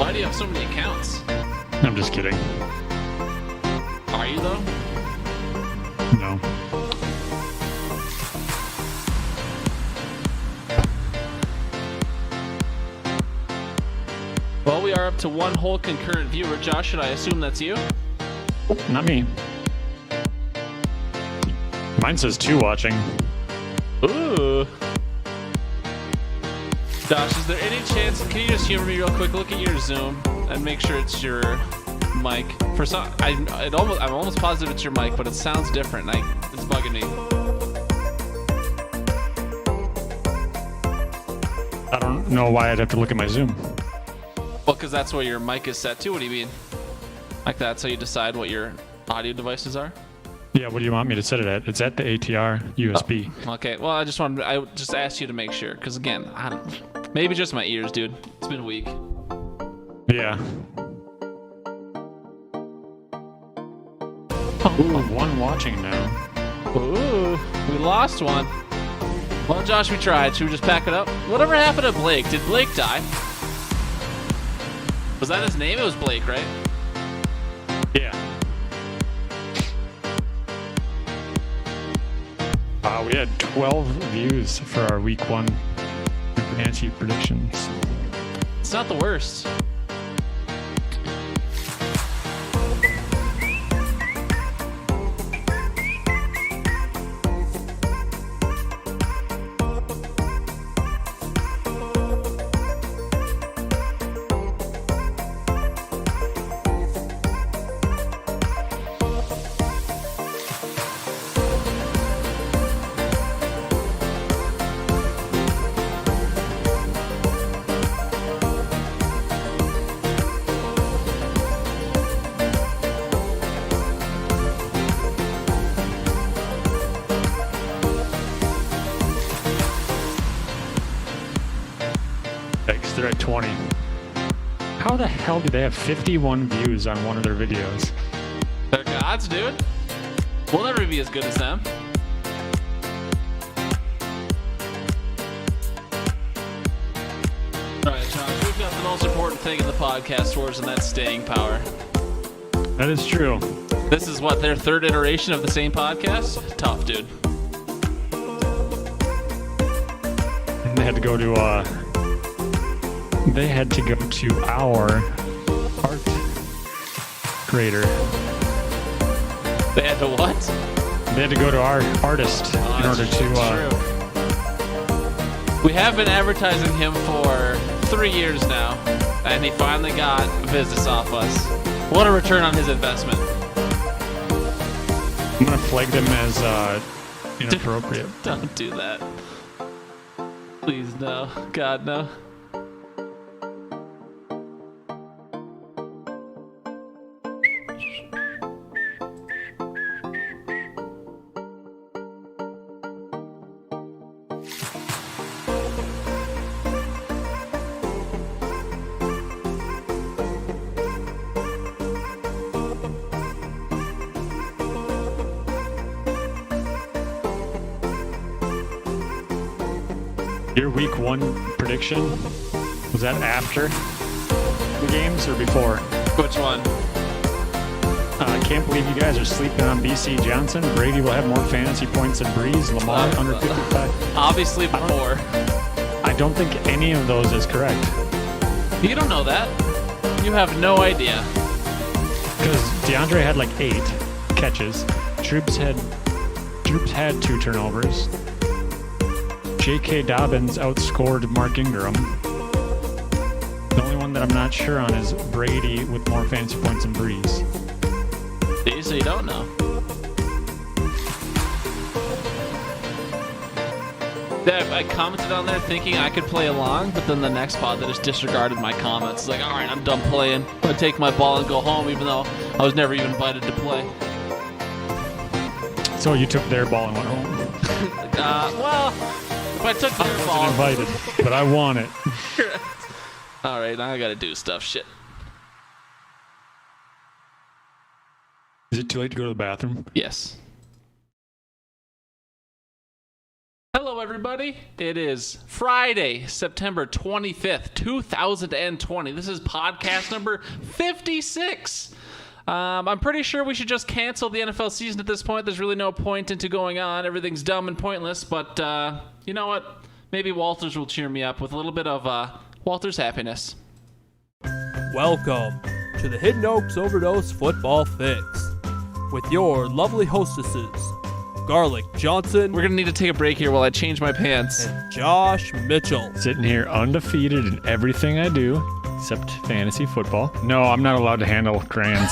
Why do you have so many accounts? I'm just kidding. Are you though? No. Well, we are up to one whole concurrent viewer. Josh, should I assume that's you? Not me. Mine says 2 watching. Ooh. Josh, is there any chance? Can you just humor me real quick? Look at your Zoom and make sure it's your mic. For some, I'm almost positive it's your mic, but it sounds different. It's bugging me. I don't know why I'd have to look at my Zoom. Well, because that's where your mic is set to. What do you mean? Like that's how you decide what your audio devices are? Yeah, what do you want me to set it at? It's at the ATR USB. Oh, okay, well, I just asked you to make sure, because again, I don't. Maybe just my ears, dude. It's been a week. Yeah. Oh, 1 watching now. Ooh, we lost one. Well, Josh, we tried. Should we just pack it up? Whatever happened to Blake? Did Blake die? Was that his name? It was Blake, right? Yeah. We had 12 views for our week 1 fancy predictions. It's not the worst. They're at 20. How the hell do they have 51 views on one of their videos? They're gods, dude. We'll never be as good as them. Alright, Josh, we've got the most important thing in the podcast wars, and that's staying power. That is true. This is what, their 3rd iteration of the same podcast? Tough, dude. And they had to go to our art creator. They had to what? They had to go to our artist in order to. We have been advertising him for 3 years now, and he finally got business off us. What a return on his investment. I'm gonna flag them as inappropriate. Don't do that. Please, no. God, no. Your week 1 prediction, was that after the games or before? Which one? I can't believe you guys are sleeping on BC Johnson. Brady will have more fantasy points than Breeze. Lamar under 55. Obviously before. I don't think any of those is correct. You don't know that. You have no idea. Because DeAndre had like 8 catches. Troops had 2 turnovers. J.K. Dobbins outscored Mark Ingram. The only one that I'm not sure on is Brady with more fantasy points than Breeze. See, so you don't know. I commented on there thinking I could play along, but then the next pod that just disregarded my comments. It's like, all right, I'm done playing. I'm going to take my ball and go home, even though I was never even invited to play. So you took their ball and went home? Well, if I took their ball... I wasn't invited, but I want it. All right, now I got to do stuff. Shit. Is it too late to go to the bathroom? Yes. Hello Hello, everybody. It is Friday, September 25th, 2020. This is podcast number 56. I'm pretty sure we should just cancel the NFL season at this point. There's really no point into going on. Everything's dumb and pointless. But you know what? Maybe Walters will cheer me up with a little bit of Walters happiness. Welcome to the Hidden Oaks Overdose Football Fix with your lovely hostesses, Garlic Johnson. We're going to need to take a break here while I change my pants. And Josh Mitchell. Sitting here undefeated in everything I do, except fantasy football. No, I'm not allowed to handle crayons.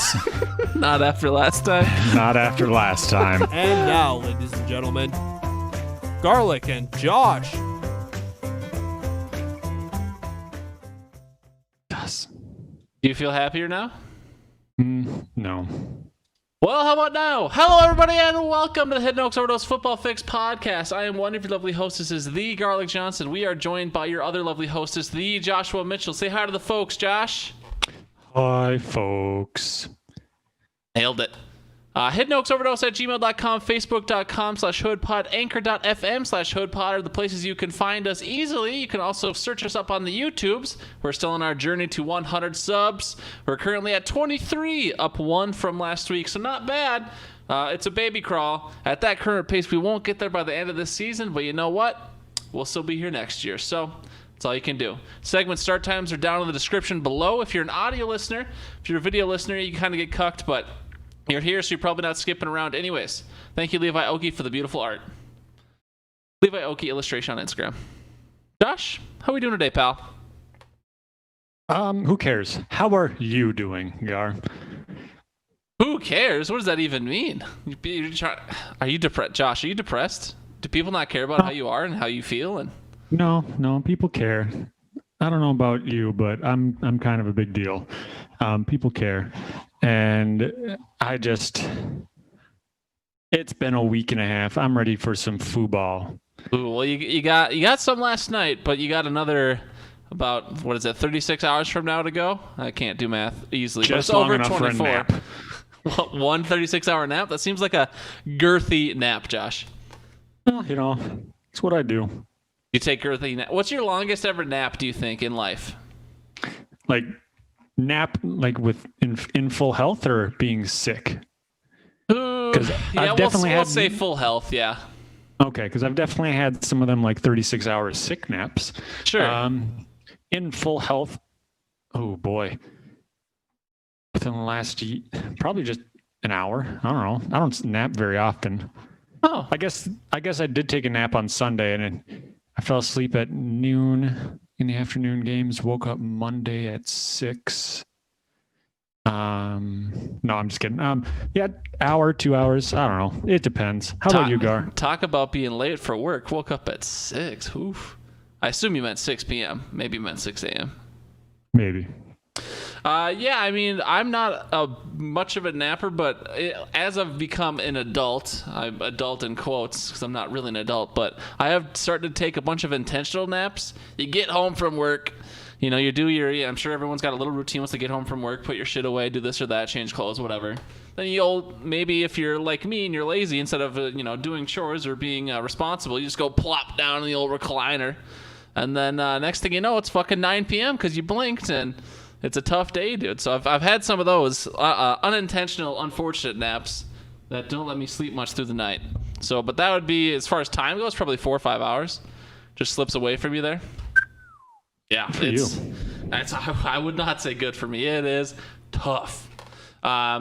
Not after last time. Not after last time. And now, ladies and gentlemen, Garlic and Josh. Yes. Do you feel happier now? No. Well, how about now? Hello, everybody, and welcome to the Hidden Oaks Overdose Football Fix podcast. I am one of your lovely hostesses, the Garlic Johnson. We are joined by your other lovely hostess, the Joshua Mitchell. Say hi to the folks, Josh. Hi, folks. Nailed it. Hidden Oaks Overdose at gmail.com, facebook.com/hoodpod, anchor.fm/hoodpod are the places you can find us easily. You can also search us up on the YouTubes. We're still on our journey to 100 subs. We're currently at 23, up one from last week, so not bad. It's a baby crawl. At that current pace, we won't get there by the end of this season, but you know what? We'll still be here next year, so that's all you can do. Segment start times are down in the description below. If you're an audio listener, if you're a video listener, you kind of get cucked, but you're here, so you're probably not skipping around anyways. Thank you, Levi Oki, for the beautiful art. Levi Oki illustration on Instagram. Josh, how are we doing today, pal? Who cares? How are you doing, Gar? Who cares? What does that even mean? Are you depressed? Josh, are you depressed? Do people not care about how you are and how you feel? And No, people care. I don't know about you, but I'm kind of a big deal. People care. And it's been a week and a half. I'm ready for some football. Ooh, well, you got some last night, but you got another about 36 hours from now to go? I can't do math easily. Just but it's long over enough 24. for a nap. What, one 36-hour nap? That seems like a girthy nap, Josh. Well, it's what I do. You take girthy nap. What's your longest ever nap, do you think, in life? Like nap, like in full health or being sick? Because I've definitely we'll say full health, yeah. Okay, because I've definitely had some of them like 36-hour sick naps. Sure. In full health, oh boy. Within the last probably just an hour. I don't know. I don't nap very often. Oh. I guess I did take a nap on Sunday and I fell asleep at noon in the afternoon games. Woke up Monday at 6. No, I'm just kidding. Yeah, hour, 2 hours. I don't know. It depends. How about you, Gar? Talk about being late for work. Woke up at 6. Oof. I assume you meant 6 p.m. Maybe you meant 6 a.m. Maybe. Yeah, I mean, I'm not much of a napper, but as I've become an adult, I'm adult in quotes because I'm not really an adult, but I have started to take a bunch of intentional naps. You get home from work, you do I'm sure everyone's got a little routine once they get home from work, put your shit away, do this or that, change clothes, whatever. Then maybe if you're like me and you're lazy, instead of, doing chores or being responsible, you just go plop down in the old recliner. And then next thing you know, it's fucking 9 p.m. because you blinked and it's a tough day, dude. So I've had some of those unintentional, unfortunate naps that don't let me sleep much through the night. So, but that would be, as far as time goes, probably 4 or 5 hours. Just slips away from you there. Yeah, I would not say good for me. It is tough.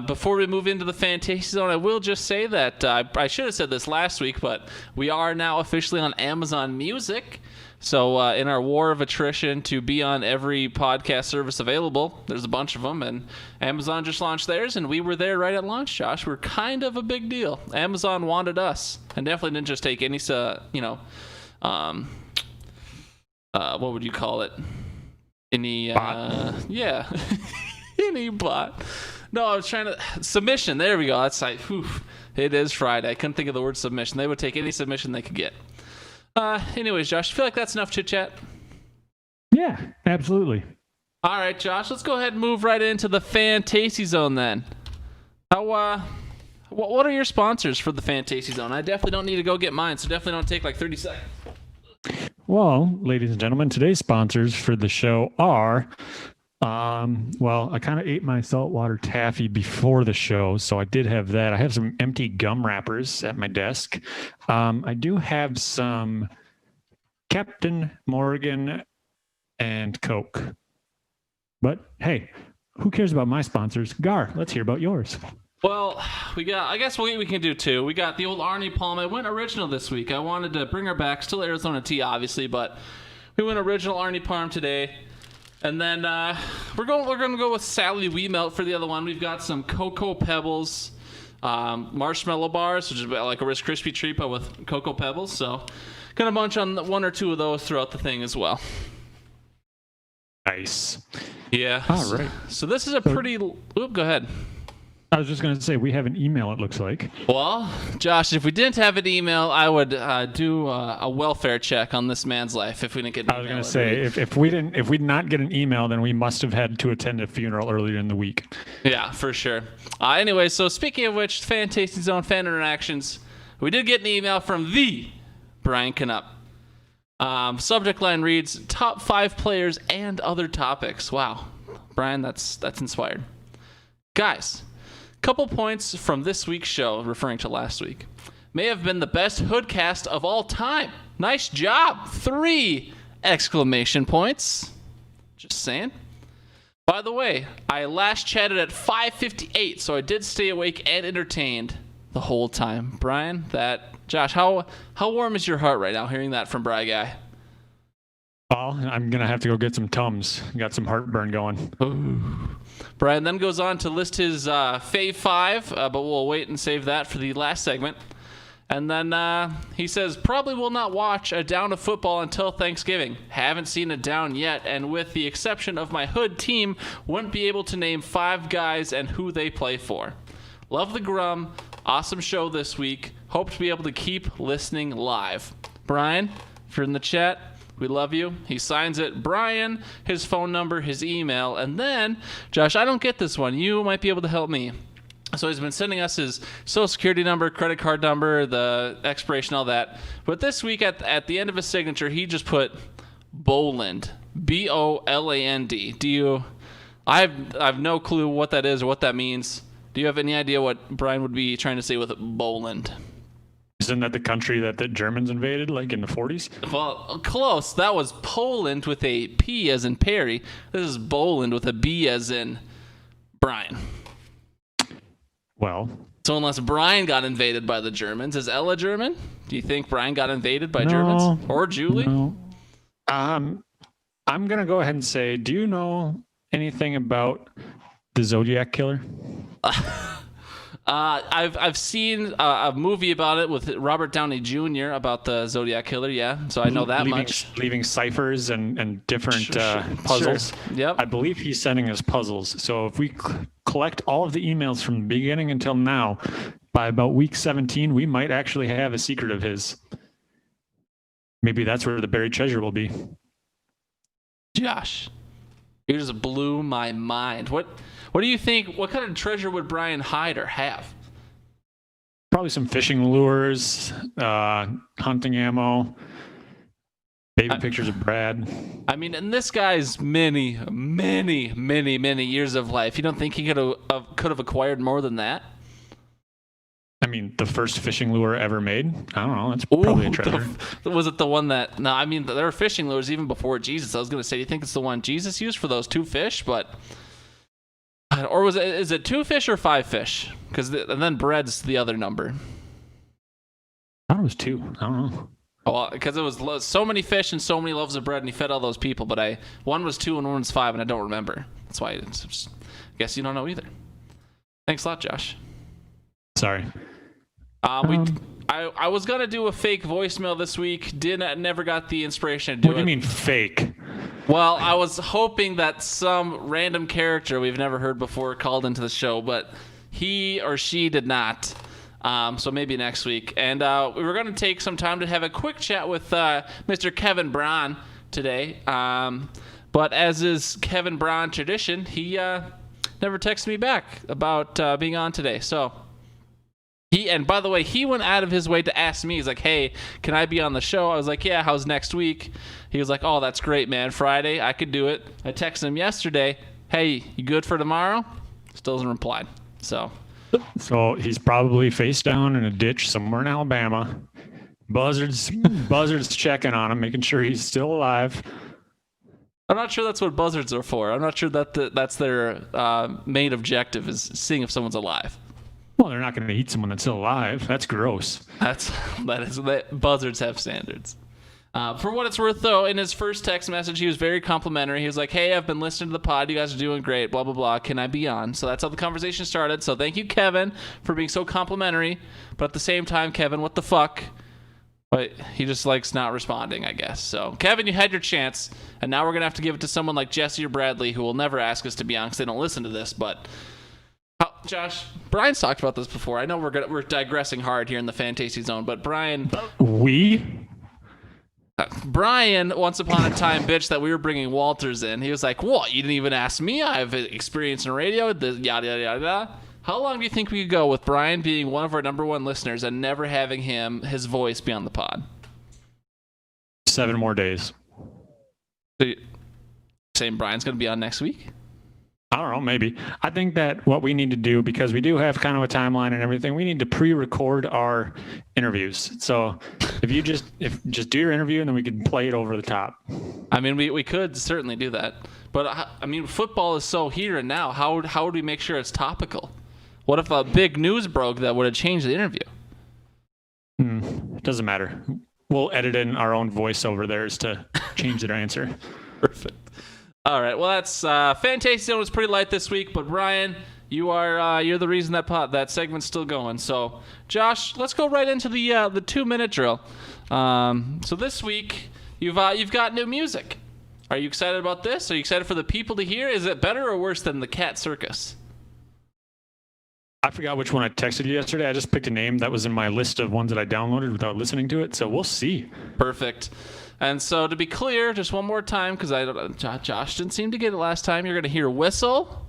Before we move into the Fantasy Zone, I will just say that I should have said this last week, but we are now officially on Amazon Music. So in our war of attrition to be on every podcast service available, there's a bunch of them, and Amazon just launched theirs, and we were there right at launch, Josh. We're kind of a big deal. Amazon wanted us, and definitely didn't just take any, what would you call it? Any, yeah, any bot. No, I was trying to, submission, there we go. That's like, it is Friday. I couldn't think of the word submission. They would take any submission they could get. Anyways, Josh, I feel like that's enough chit chat. Yeah, absolutely. All right, Josh, let's go ahead and move right into the Fantasy Zone then. What are your sponsors for the Fantasy Zone? I definitely don't need to go get mine, so definitely don't take like 30 seconds. Well, ladies and gentlemen, today's sponsors for the show are, I kind of ate my saltwater taffy before the show, so I did have that. I have some empty gum wrappers at my desk. I do have some Captain Morgan and Coke. But hey, who cares about my sponsors? Gar, let's hear about yours. Well, I guess we can do two. We got the old Arnie Palm. I went original this week. I wanted to bring her back. Still Arizona tea, obviously, but we went original Arnie Palm today. And then we're going to go with Sally Wee Melt for the other one. We've got some Cocoa Pebbles, marshmallow bars, which is like a Rice Krispie treat, but with Cocoa Pebbles. So gonna munch on one or two of those throughout the thing as well. Nice. Yeah. All right. So this is a pretty... Go ahead. I was just going to say, we have an email, it looks like. Well, Josh, if we didn't have an email, I would do a welfare check on this man's life if we didn't get an email. I was going to say, if we did not get an email, then we must have had to attend a funeral earlier in the week. Yeah, for sure. Anyway, so speaking of which, Fan Tasting Zone, Fan Interactions, we did get an email from the Brian Knupp. Subject line reads, top 5 players and other topics. Wow. Brian, that's inspired. Guys, couple points from this week's show, referring to last week. May have been the best Hoodcast of all time. Nice job. 3 exclamation points. Just saying. By the way, I last chatted at 5:58, so I did stay awake and entertained the whole time. Brian, Josh, how warm is your heart right now hearing that from Bri Guy? Well, I'm going to have to go get some Tums. Got some heartburn going. Ooh. Brian then goes on to list his Fave Five, but we'll wait and save that for the last segment. And then he says, probably will not watch a down of football until Thanksgiving. Haven't seen a down yet, and with the exception of my Hood team, wouldn't be able to name 5 guys and who they play for. Love the Grum. Awesome show this week. Hope to be able to keep listening live. Brian, if you're in the chat, we love you. He signs it Brian, his phone number, his email, and then, Josh, I don't get this one. You might be able to help me. So he's been sending us his social security number, credit card number, the expiration, all that. But this week at the end of his signature, he just put Boland, Boland. I have no clue what that is or what that means. Do you have any idea what Brian would be trying to say with Boland? Isn't that the country that the Germans invaded, like in the 40s? Well, close. That was Poland with a P as in Perry. This is Boland with a B as in Brian. Well, so unless Brian got invaded by the Germans, is Ella German? Do you think Brian got invaded by Germans? Or Julie? No. I'm going to go ahead and say, do you know anything about the Zodiac Killer? I've seen a movie about it with Robert Downey Jr. about the Zodiac Killer, yeah. So I know that much. Leaving ciphers and different puzzles. Sure. Yep. I believe he's sending us puzzles. So if we collect all of the emails from the beginning until now, by about week 17, we might actually have a secret of his. Maybe that's where the buried treasure will be. Josh, you just blew my mind. What do you think? What kind of treasure would Brian hide or have? Probably some fishing lures, hunting ammo, baby pictures of Brad. I mean, in this guy's many years of life, you don't think he could have acquired more than that? I mean, the first fishing lure ever made? I don't know. That's probably a treasure. Was it the one that... No, I mean, there were fishing lures even before Jesus. I was going to say, do you think it's the one Jesus used for those 2 fish? But... Or is it 2 fish or 5 fish? And then bread's the other number. I thought it was 2. I don't know. Well, because it was so many fish and so many loaves of bread, and he fed all those people. But one was 2 and one was 5, and I don't remember. That's why I guess you don't know either. Thanks a lot, Josh. Sorry. I was gonna do a fake voicemail this week. Never got the inspiration to do it. What do you mean fake? Well, I was hoping that some random character we've never heard before called into the show, but he or she did not. So maybe next week. And we were going to take some time to have a quick chat with Mr. Kevin Braun today. But as is Kevin Braun tradition, he never texted me back about being on today. So And by the way, he went out of his way to ask me. He's like, hey, can I be on the show? I was like, yeah, how's next week? He was like, oh, that's great, man. Friday, I could do it. I texted him yesterday, hey, you good for tomorrow? Still hasn't replied. So he's probably face down in a ditch somewhere in Alabama. Buzzards checking on him, making sure he's still alive. I'm not sure that's what buzzards are for. I'm not sure that's their main objective is seeing if someone's alive. Well, they're not going to eat someone that's still alive. That's gross. Buzzards have standards. For what it's worth, though, in his first text message, he was very complimentary. He was like, hey, I've been listening to the pod. You guys are doing great, blah, blah, blah. Can I be on? So that's how the conversation started. So thank you, Kevin, for being so complimentary. But at the same time, Kevin, what the fuck? But he just likes not responding, I guess. So, Kevin, you had your chance, and now we're going to have to give it to someone like Jesse or Bradley, who will never ask us to be on because they don't listen to this. But, Josh, Brian's talked about this before. I know we're digressing hard here in the Fantasy Zone, but Brian... Brian, once upon a time, bitched that we were bringing Walters in. He was like, what? You didn't even ask me? I have experience in radio, yada, yada, yada. How long do you think we could go with Brian being one of our number one listeners and never having his voice be on the pod? 7 more days. So saying Brian's going to be on next week? I don't know, maybe. I think that what we need to do, because we do have kind of a timeline and everything, we need to pre-record our interviews. So if just do your interview and then we can play it over the top. I mean, we could certainly do that. But, I mean, football is so here and now. How would we make sure it's topical? What if a big news broke that would have changed the interview? It doesn't matter. We'll edit in our own voiceover theirs to change their answer. Perfect. All right. Well, that's Fantasy Zone was pretty light this week, but Brian, you're the reason that segment's still going. So, Josh, let's go right into the 2-minute drill. So this week you've got new music. Are you excited about this? Are you excited for the people to hear? Is it better or worse than the Cat Circus? I forgot which one I texted you yesterday. I just picked a name that was in my list of ones that I downloaded without listening to it. So we'll see. Perfect. And so to be clear, just one more time, because Josh didn't seem to get it last time, you're going to hear Whistle.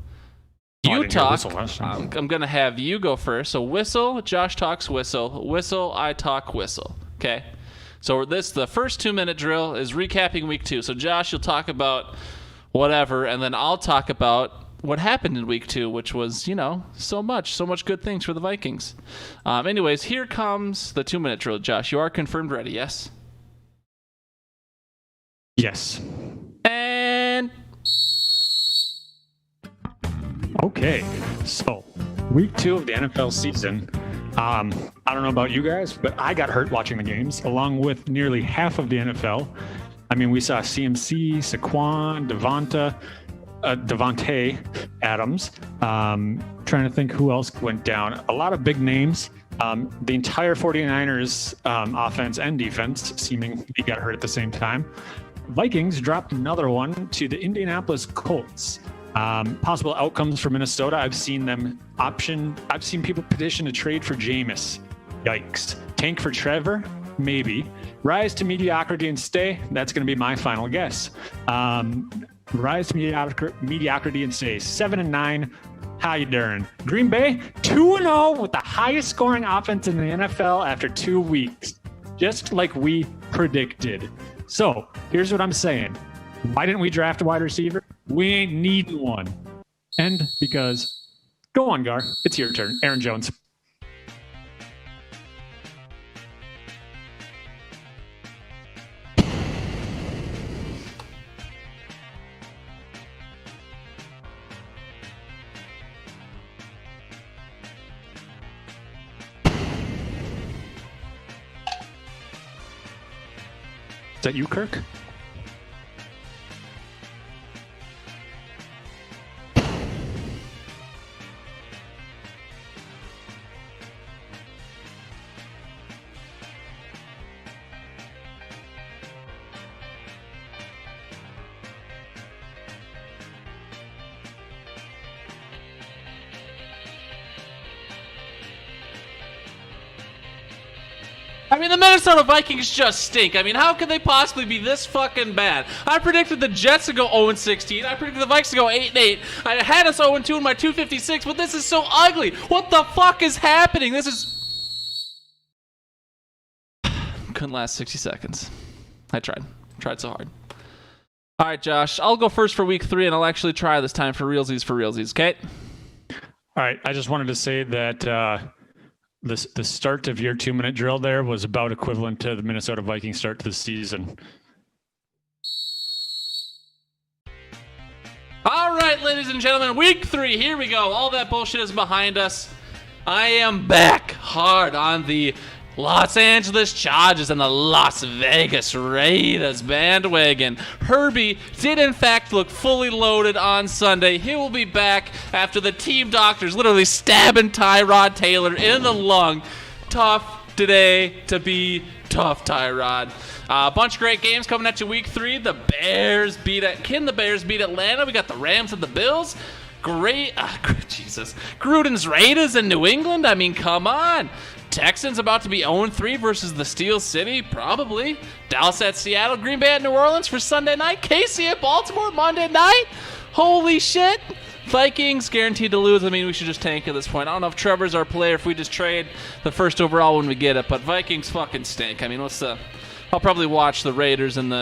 You talk. I'm going to have you go first. So Whistle, Josh talks Whistle. Whistle, I talk Whistle. Okay? So the first 2-minute drill is recapping week 2. So Josh, you'll talk about whatever, and then I'll talk about what happened in week 2, which was, so much good things for the Vikings. Anyways, here comes the 2-minute drill. Josh, you are confirmed ready, yes? Yes. And... Okay, so week 2 of the NFL season. I don't know about you guys, but I got hurt watching the games, along with nearly half of the NFL. I mean, we saw CMC, Saquon, Devontae Adams. Trying to think who else went down. A lot of big names. The entire 49ers offense and defense seemingly got hurt at the same time. Vikings dropped another one to the Indianapolis Colts. Possible outcomes for Minnesota. I've seen people petition to trade for Jameis. Yikes. Tank for Trevor? Maybe. Rise to mediocrity and stay? That's going to be my final guess. Rise to mediocrity and stay. 7-9. How you doing? Green Bay 2-0 with the highest scoring offense in the NFL after 2 weeks, just like we predicted. So here's what I'm saying: why didn't we draft a wide receiver? We ain't needing one. And because, go on, Gar, it's your turn. Aaron Jones. Is that you, Kirk? I mean, the Minnesota Vikings just stink. I mean, how could they possibly be this fucking bad? I predicted the Jets to go 0-16. I predicted the Vikings to go 8-8. I had us 0-2 in my 256, but this is so ugly. What the fuck is happening? This is... couldn't last 60 seconds. I tried so hard. All right, Josh, I'll go first for week 3, and I'll actually try this time for realsies, okay? All right, I just wanted to say that the start of your 2-minute drill there was about equivalent to the Minnesota Vikings start to the season. All right, ladies and gentlemen, week 3, here we go. All that bullshit is behind us. I am back hard on the Los Angeles Chargers and the Las Vegas Raiders bandwagon. Herbie did in fact look fully loaded on Sunday. He will be back after the team doctors literally stabbing Tyrod Taylor in the lung. Tough today to be tough, Tyrod. A bunch of great games coming at you week 3. The Bears beat Atlanta. We got the Rams and the Bills. Jesus. Gruden's Raiders in New England. I mean, come on. Texans about to be 0-3 versus the Steel City, probably. Dallas at Seattle, Green Bay at New Orleans for Sunday night. KC at Baltimore Monday night. Holy shit. Vikings guaranteed to lose. I mean, we should just tank at this point. I don't know if Trevor's our player, if we just trade the first overall when we get it, but Vikings fucking stink. I mean, I'll probably watch the Raiders and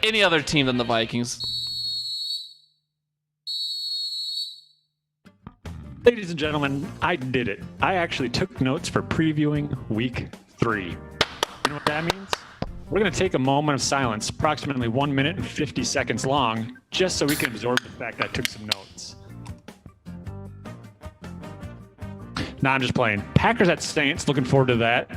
any other team than the Vikings. Ladies and gentlemen, I did it. I actually took notes for previewing week 3. You know what that means? We're going to take a moment of silence, approximately 1 minute and 50 seconds long, just so we can absorb the fact that I took some notes. Nah, I'm just playing. Packers at Saints, looking forward to that.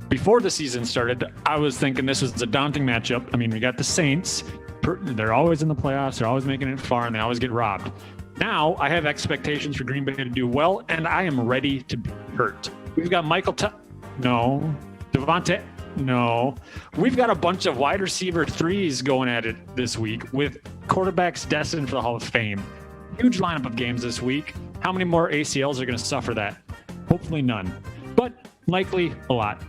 Before the season started, I was thinking this was a daunting matchup. I mean, we got the Saints. They're always in the playoffs. They're always making it far, and they always get robbed. Now, I have expectations for Green Bay to do well, and I am ready to be hurt. We've got No. Devontae? No. We've got a bunch of wide receiver 3s going at it this week with quarterbacks destined for the Hall of Fame. Huge lineup of games this week. How many more ACLs are going to suffer that? Hopefully none, but likely a lot.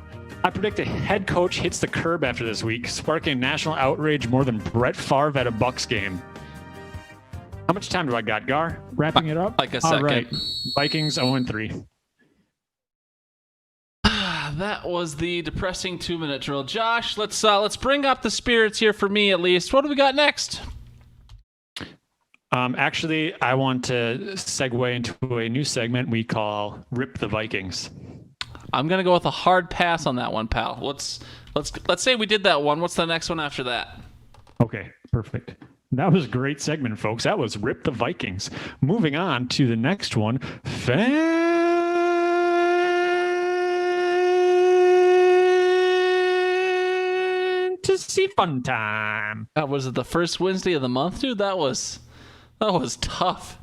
I predict a head coach hits the curb after this week, sparking national outrage more than Brett Favre at a Bucs game. How much time do I got, Gar? Wrapping it up? Like a second. All right. Vikings 0-3. That was the depressing 2-minute drill. Josh, let's bring up the spirits here for me at least. What do we got next? Actually, I want to segue into a new segment we call Rip the Vikings. I'm gonna go with a hard pass on that one, pal. Let's say we did that one. What's the next one after that? Okay, perfect. That was a great segment, folks. That was Rip the Vikings. Moving on to the next one. Fantasy fun time. That was the first Wednesday of the month, dude. That was tough.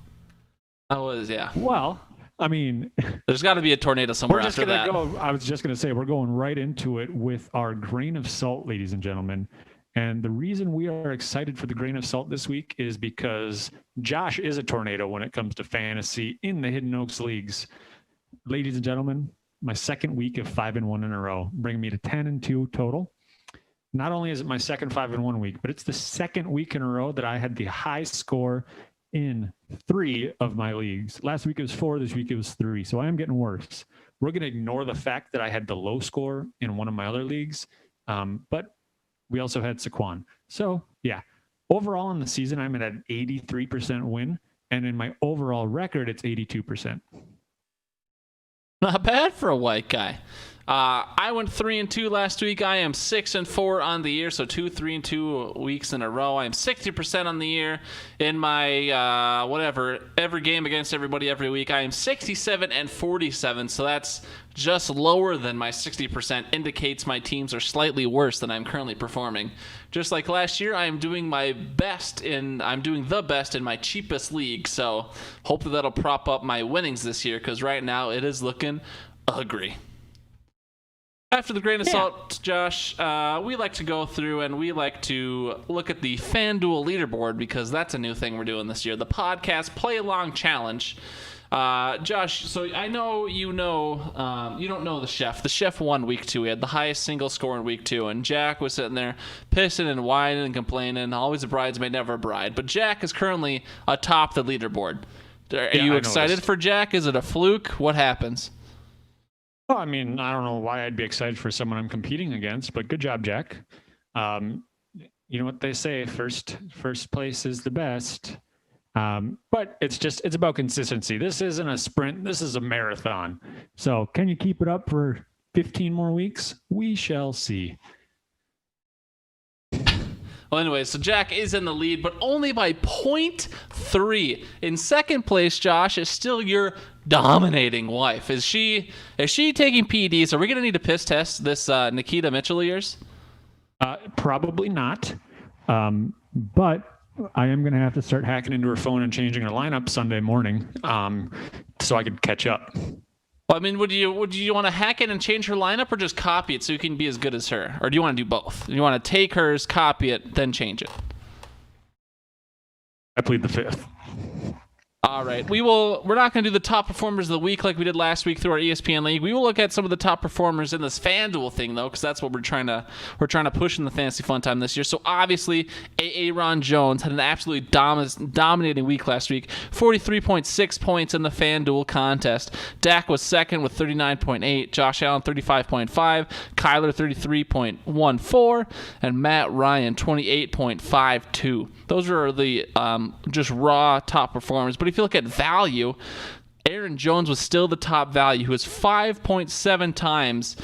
Yeah. Well, I mean, there's got to be a tornado somewhere after that. I was just going to say, we're going right into it with our grain of salt, ladies and gentlemen. And the reason we are excited for the grain of salt this week is because Josh is a tornado when it comes to fantasy in the Hidden Oaks leagues. Ladies and gentlemen, my second week of 5-1 in a row, bringing me to 10-2 total. Not only is it my second 5-1 week, but it's the second week in a row that I had the high score in 3 of my leagues. Last week it was 4, this week it was 3. So I am getting worse. We're going to ignore the fact that I had the low score in one of my other leagues. But we also had Saquon. So yeah, overall in the season, I'm at an 83% win. And in my overall record, it's 82%. Not bad for a white guy. I went 3-2 last week. I am 6-4 on the year, so 2 3-2 weeks in a row. I am 60% on the year in my every game against everybody every week. I am 67-47, so that's just lower than my 60%. Indicates my teams are slightly worse than I'm currently performing. Just like last year, I'm doing the best in my cheapest league. So hopefully that'll prop up my winnings this year, because right now it is looking ugly. After the grain of salt, Josh, we like to go through and we like to look at the FanDuel leaderboard, because that's a new thing we're doing this year. The podcast Play Along Challenge. Josh, so I know you don't know the chef. The chef won week 2. He had the highest single score in week 2, and Jack was sitting there pissing and whining and complaining. Always a bridesmaid, never a bride. But Jack is currently atop the leaderboard. Are you excited for Jack? Is it a fluke? What happens? Well, I mean, I don't know why I'd be excited for someone I'm competing against, but good job, Jack. Um, you know what they say, first place is the best. But it's about consistency. This isn't a sprint. This is a marathon. So can you keep it up for 15 more weeks? We shall see. Well, anyway, so Jack is in the lead, but only by 0.3. In second place, Josh, is still your dominating wife. Is she taking PEDs? Are we going to need to piss test this Nikita Mitchell of yours? Probably not. But I am going to have to start hacking into her phone and changing her lineup Sunday morning so I could catch up. Well, I mean, would you want to hack it and change her lineup, or just copy it so you can be as good as her? Or do you want to do both? You want to take hers, copy it, then change it? I plead the fifth. All right, we're not going to do the top performers of the week like we did last week through our ESPN league. We will look at some of the top performers in this FanDuel thing though, because that's what we're trying to push in the Fantasy Fun Time this year. So obviously, Aaron Jones had an absolutely dominating week last week, 43.6 points in the FanDuel contest. Dak was second with 39.8, Josh Allen 35.5, Kyler 33.14, and Matt Ryan 28.52. Those are the just raw top performers. But if you look at value, Aaron Jones was still the top value. He was 5.7 times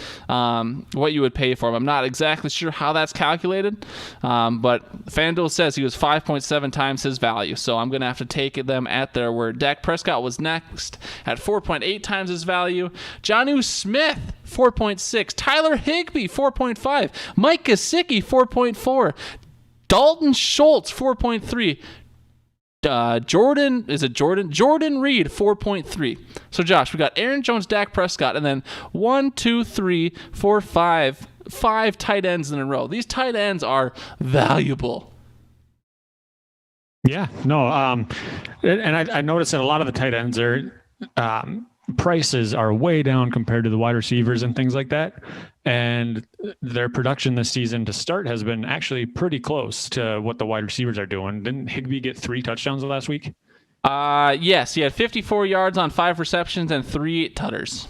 what you would pay for him. I'm not exactly sure how that's calculated, but FanDuel says he was 5.7 times his value. So I'm going to have to take them at their word. Dak Prescott was next at 4.8 times his value. Jonnu Smith, 4.6. Tyler Higbee, 4.5. Mike Gesicki, 4.4. Dalton Schultz, 4.3. Jordan Reed, 4.3. So Josh, we got Aaron Jones, Dak Prescott, and then 5 tight ends in a row. These tight ends are valuable. Yeah, no, and I noticed that a lot of the tight ends are prices are way down compared to the wide receivers and things like that. And their production this season to start has been actually pretty close to what the wide receivers are doing. Didn't Higbee get 3 touchdowns last week? Yes, he had 54 yards on 5 receptions and 3 tutters.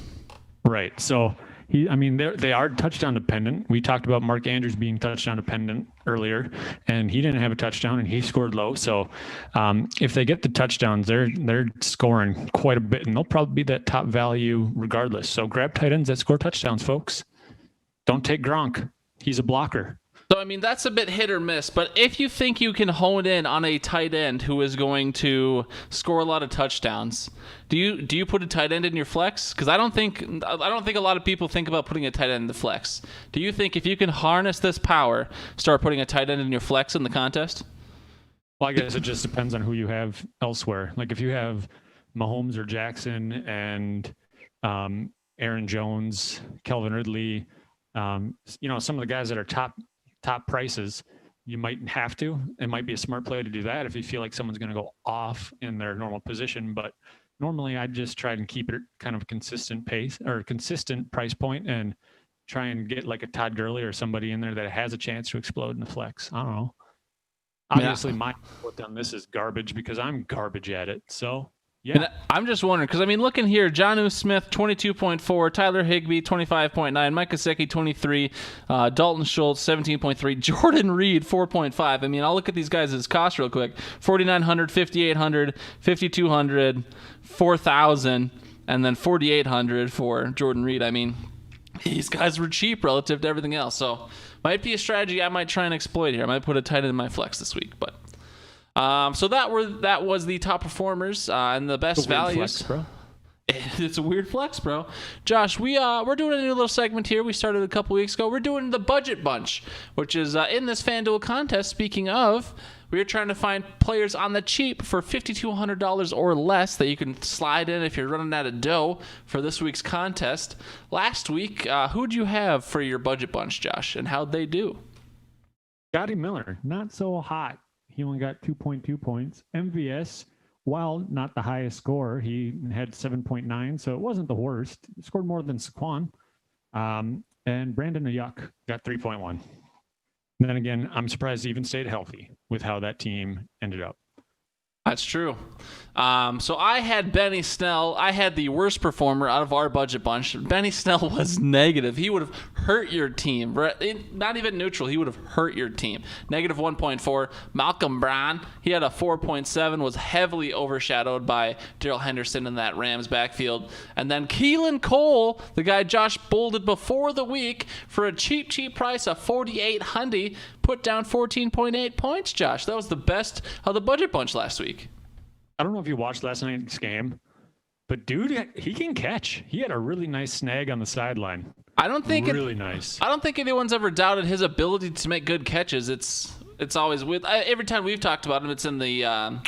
Right. So they are touchdown dependent. We talked about Mark Andrews being touchdown dependent earlier, and he didn't have a touchdown and he scored low. So if they get the touchdowns, they're scoring quite a bit, and they'll probably be that top value regardless. So grab tight ends that score touchdowns, folks. Don't take Gronk. He's a blocker. So, I mean, that's a bit hit or miss, but if you think you can hone in on a tight end who is going to score a lot of touchdowns, do you put a tight end in your flex? Because I don't think a lot of people think about putting a tight end in the flex. Do you think if you can harness this power, start putting a tight end in your flex in the contest? Well, I guess it just depends on who you have elsewhere. Like if you have Mahomes or Jackson and Aaron Jones, Kelvin Ridley, some of the guys that are top prices, you might have to. It might be a smart play to do that if you feel like someone's going to go off in their normal position. But normally I'd just try and keep it kind of consistent pace or consistent price point and try and get like a Todd Gurley or somebody in there that has a chance to explode in the flex. I don't know. Obviously, my input on this is garbage because I'm garbage at it. So, yeah. And I'm just wondering, because, looking here, Jonnu Smith, 22.4, Tyler Higbee, 25.9, Mike Gesicki, 23, Dalton Schultz, 17.3, Jordan Reed, 4.5. I'll look at these guys' costs real quick. 4,900, 5,800, 5,200, 4,000, and then 4,800 for Jordan Reed. These guys were cheap relative to everything else, so might be a strategy I might try and exploit here. I might put a tight end in my flex this week, but so that was the top performers and the best values. Flex, bro. It's a weird flex, bro. Josh, we're doing a new little segment here. We started a couple weeks ago. We're doing the budget bunch, which is in this FanDuel contest. Speaking of, we're trying to find players on the cheap for $5,200 or less that you can slide in if you're running out of dough for this week's contest. Last week, who'd you have for your budget bunch, Josh, and how'd they do? Scotty Miller, not so hot. He only got 2.2 points. MVS, while not the highest score, he had 7.9, so it wasn't the worst. He scored more than Saquon. And Brandon Ayuk got 3.1. And then again, I'm surprised he even stayed healthy with how that team ended up. That's true. So I had Benny Snell. I had the worst performer out of our budget bunch. Benny Snell was negative. He would have hurt your team. Not even neutral. He would have hurt your team. Negative 1.4. Malcolm Brown, he had a 4.7, was heavily overshadowed by Darrell Henderson in that Rams backfield. And then Keelan Cole, the guy Josh bolded before the week for a cheap price of $4,800, put down 14.8 points, Josh. That was the best of the budget bunch last week. I don't know if you watched last night's game, but dude, he can catch. He had a really nice snag on the sideline. I don't think nice. I don't think anyone's ever doubted his ability to make good catches. It's always with every time we've talked about him, it's in the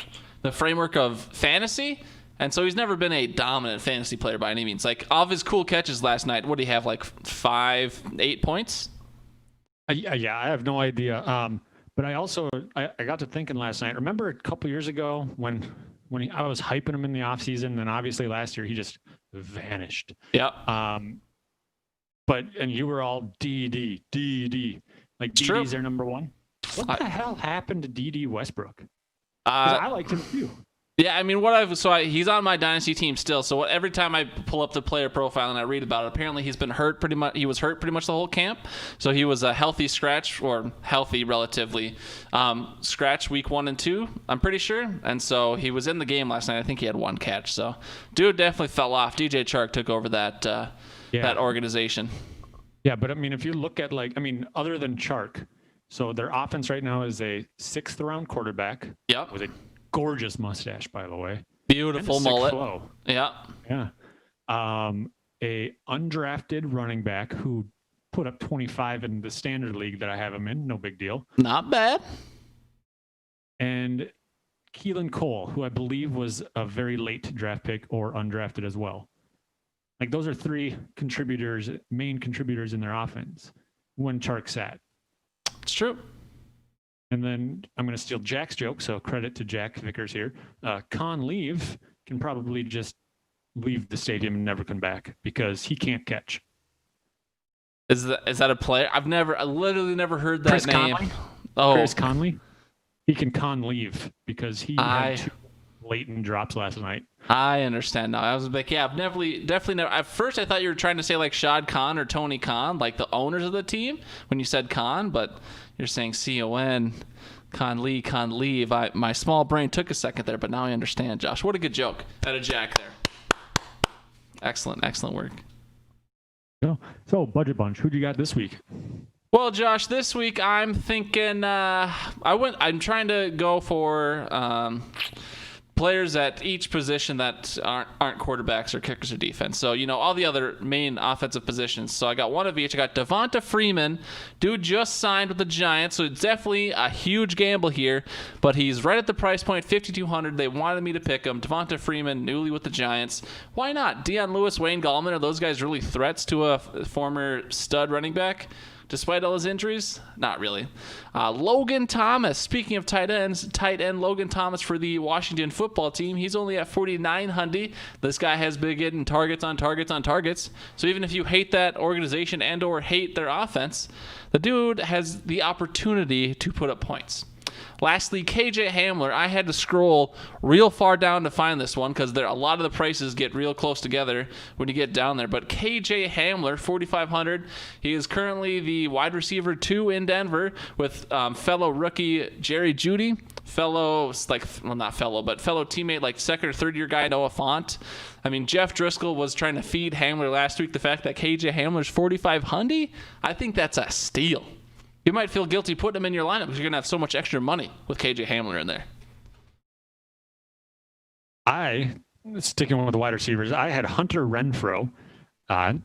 framework of fantasy, and so he's never been a dominant fantasy player by any means. Like, all of his cool catches last night, what did he have, like 8 points? Yeah, I have no idea. But I also I got to thinking last night. Remember a couple years ago when I was hyping him in the offseason, and then obviously last year he just vanished. Yeah. And you were all DD. Like, DD's their number one. What the hell happened to DD Westbrook? 'Cause I liked him too. Yeah, I mean, he's on my dynasty team still. So every time I pull up the player profile and I read about it, apparently he's been hurt pretty much. He was hurt pretty much the whole camp. So he was a healthy scratch, or healthy relatively, scratch week 1 and 2, I'm pretty sure. And so he was in the game last night. I think he had 1 catch. So dude definitely fell off. DJ Chark took over that organization. Yeah, but I mean, if you look at other than Chark, so their offense right now is a 6th round quarterback. Yep. With a gorgeous mustache, by the way. Beautiful mullet. Flow. Yeah. A undrafted running back who put up 25 in the standard league that I have him in. No big deal. Not bad. And Keelan Cole, who I believe was a very late draft pick or undrafted as well. Like, those are 3 main contributors in their offense when Chark sat. It's true. And then I'm going to steal Jack's joke, so credit to Jack Vickers here. Conleve can probably just leave the stadium and never come back because he can't catch. Is that a player? I literally never heard that Chris name. Conley? Oh, Chris Conley? He can leave because he had 2 blatant drops last night. I understand now. I was like, yeah, I've definitely never. At first, I thought you were trying to say like Shad Khan or Tony Khan, like the owners of the team, when you said Khan, but you're saying C-O-N, Con leave. My small brain took a second there, but now I understand, Josh. What a good joke out of Jack there. Excellent work. So budget bunch, who'd you got this week? Well, Josh, this week I'm thinking I'm trying to go for players at each position that aren't quarterbacks or kickers or defense. So, all the other main offensive positions. So I got one of each. I got Devonta Freeman. Dude just signed with the Giants, so it's definitely a huge gamble here. But he's right at the price point, $5,200. They wanted me to pick him. Devonta Freeman, newly with the Giants. Why not? Deion Lewis, Wayne Gallman, are those guys really threats to a former stud running back? Despite all his injuries? Not really. Logan Thomas. Speaking of tight end Logan Thomas for the Washington football team. He's only at $4,900. This guy has been getting targets on targets. So even if you hate that organization and or hate their offense, the dude has the opportunity to put up points. Lastly, KJ Hamler. I had to scroll real far down to find this one because a lot of the prices get real close together when you get down there. But KJ Hamler, $4,500. He is currently the wide receiver 2 in Denver with fellow rookie Jerry Jeudy, fellow teammate, like second or third year guy Noah Fant. I mean, Jeff Driscoll was trying to feed Hamler last week. The fact that KJ Hamler's $4,500, I think that's a steal. You might feel guilty putting him in your lineup because you're going to have so much extra money with KJ Hamler in there. Sticking with the wide receivers, I had Hunter Renfrow,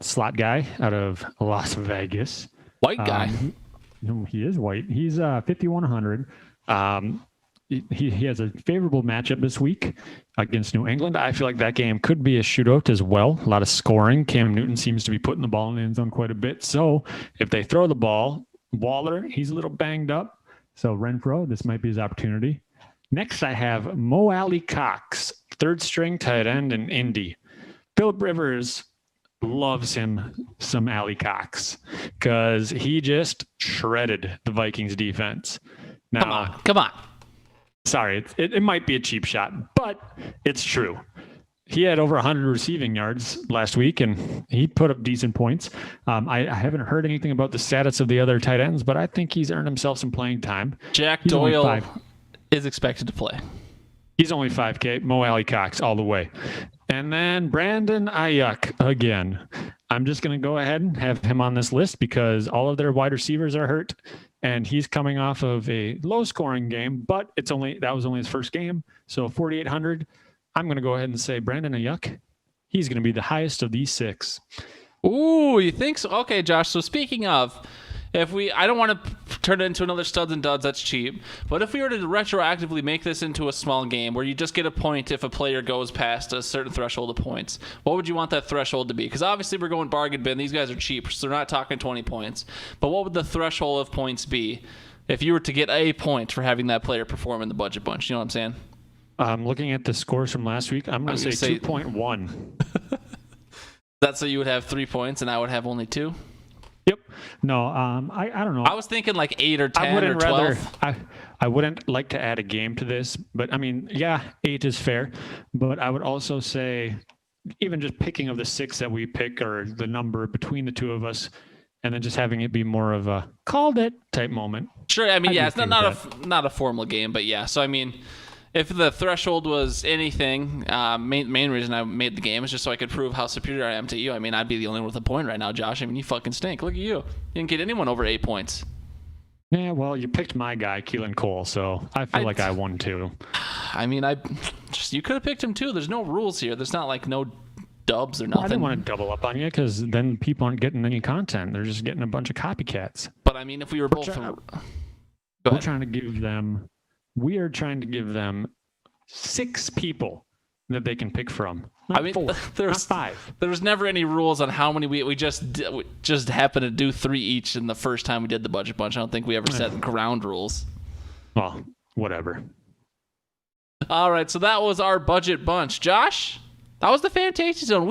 slot guy out of Las Vegas. White guy. No, he is white. He's 5,100. He has a favorable matchup this week against New England. I feel like that game could be a shootout as well. A lot of scoring. Cam Newton seems to be putting the ball in the end zone quite a bit. So if they throw the ball, Waller, he's a little banged up. So Renfrow, this might be his opportunity. Next, I have Mo Alley Cox, 3rd string tight end in Indy. Philip Rivers loves him some Alley Cox because he just shredded the Vikings defense. Now, Come on. Sorry, it might be a cheap shot, but it's true. He had over 100 receiving yards last week, and he put up decent points. I haven't heard anything about the status of the other tight ends, but I think he's earned himself some playing time. Jack Doyle is expected to play. He's only 5K. Mo Alley Cox all the way. And then Brandon Ayuk again. I'm just going to go ahead and have him on this list because all of their wide receivers are hurt, and he's coming off of a low-scoring game, but that was only his first game, so 4,800. I'm going to go ahead and say Brandon Ayuk. He's going to be the highest of these 6. Ooh, you think so? Okay, Josh. So speaking of, I don't want to turn it into another studs and duds. That's cheap. But if we were to retroactively make this into a small game where you just get a point if a player goes past a certain threshold of points, what would you want that threshold to be? Because obviously we're going bargain bin. These guys are cheap, so they're not talking 20 points. But what would the threshold of points be if you were to get a point for having that player perform in the budget bunch? You know what I'm saying? Looking at the scores from last week, I'm going to say 2.1. That's so you would have 3 points and I would have only 2? Yep. No, I don't know. I was thinking like 8 or 10 or 12. I wouldn't like to add a game to this, but I mean, yeah, 8 is fair. But I would also say even just picking of the 6 that we pick or the number between the two of us, and then just having it be more of a called it type moment. Sure. I mean, yeah, it's not a formal game, but yeah. So, I mean, if the threshold was anything, main reason I made the game is just so I could prove how superior I am to you. I mean, I'd be the only one with a point right now, Josh. I mean, you fucking stink. Look at you. You didn't get anyone over 8 points. Yeah, well, you picked my guy, Keelan Cole, so I feel like I won too. I mean, you could have picked him too. There's no rules here. There's not like no dubs or nothing. I didn't want to double up on you because then people aren't getting any content. They're just getting a bunch of copycats. But I mean, if we were both... We are trying to give them 6 people that they can pick from. Not 4, not 5. There was never any rules on how many we just happened to do 3 each in the first time we did the budget bunch. I don't think we ever set ground rules. Well, whatever. All right, so that was our budget bunch. Josh, that was the Fantasy Zone.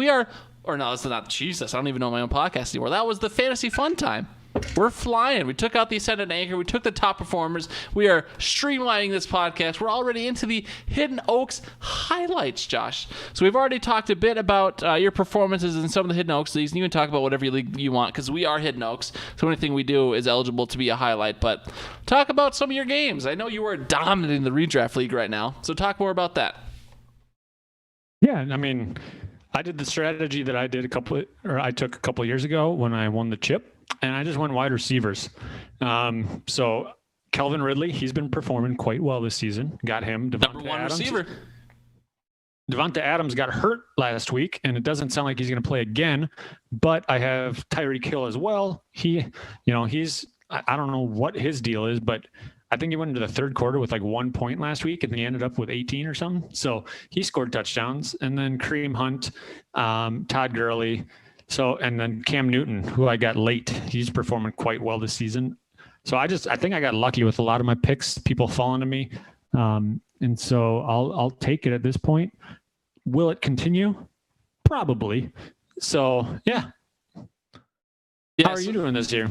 That's not Jesus. I don't even know my own podcast anymore. That was the Fantasy Fun Time. We're flying. We took out the Ascendant Anchor. We took the top performers. We are streamlining this podcast. We're already into the Hidden Oaks highlights, Josh. So we've already talked a bit about your performances in some of the Hidden Oaks leagues. And you can talk about whatever league you want because we are Hidden Oaks. So anything we do is eligible to be a highlight. But talk about some of your games. I know you are dominating the redraft league right now. So talk more about that. Yeah, I mean, I did the strategy that I took a couple of years ago when I won the chip. And I just went wide receivers. So Calvin Ridley, he's been performing quite well this season. Got him. Number 1 receiver. Devonta Adams got hurt last week, and it doesn't sound like he's going to play again. But I have Tyreek Hill as well. I don't know what his deal is, but I think he went into the third quarter with like 1 point last week, and he ended up with 18 or something. So he scored touchdowns. And then Kareem Hunt, Todd Gurley. So, and then Cam Newton, who I got late, he's performing quite well this season. So I think I got lucky with a lot of my picks, people falling to me. And so I'll take it at this point. Will it continue? Probably. So, yeah. How are you doing this year?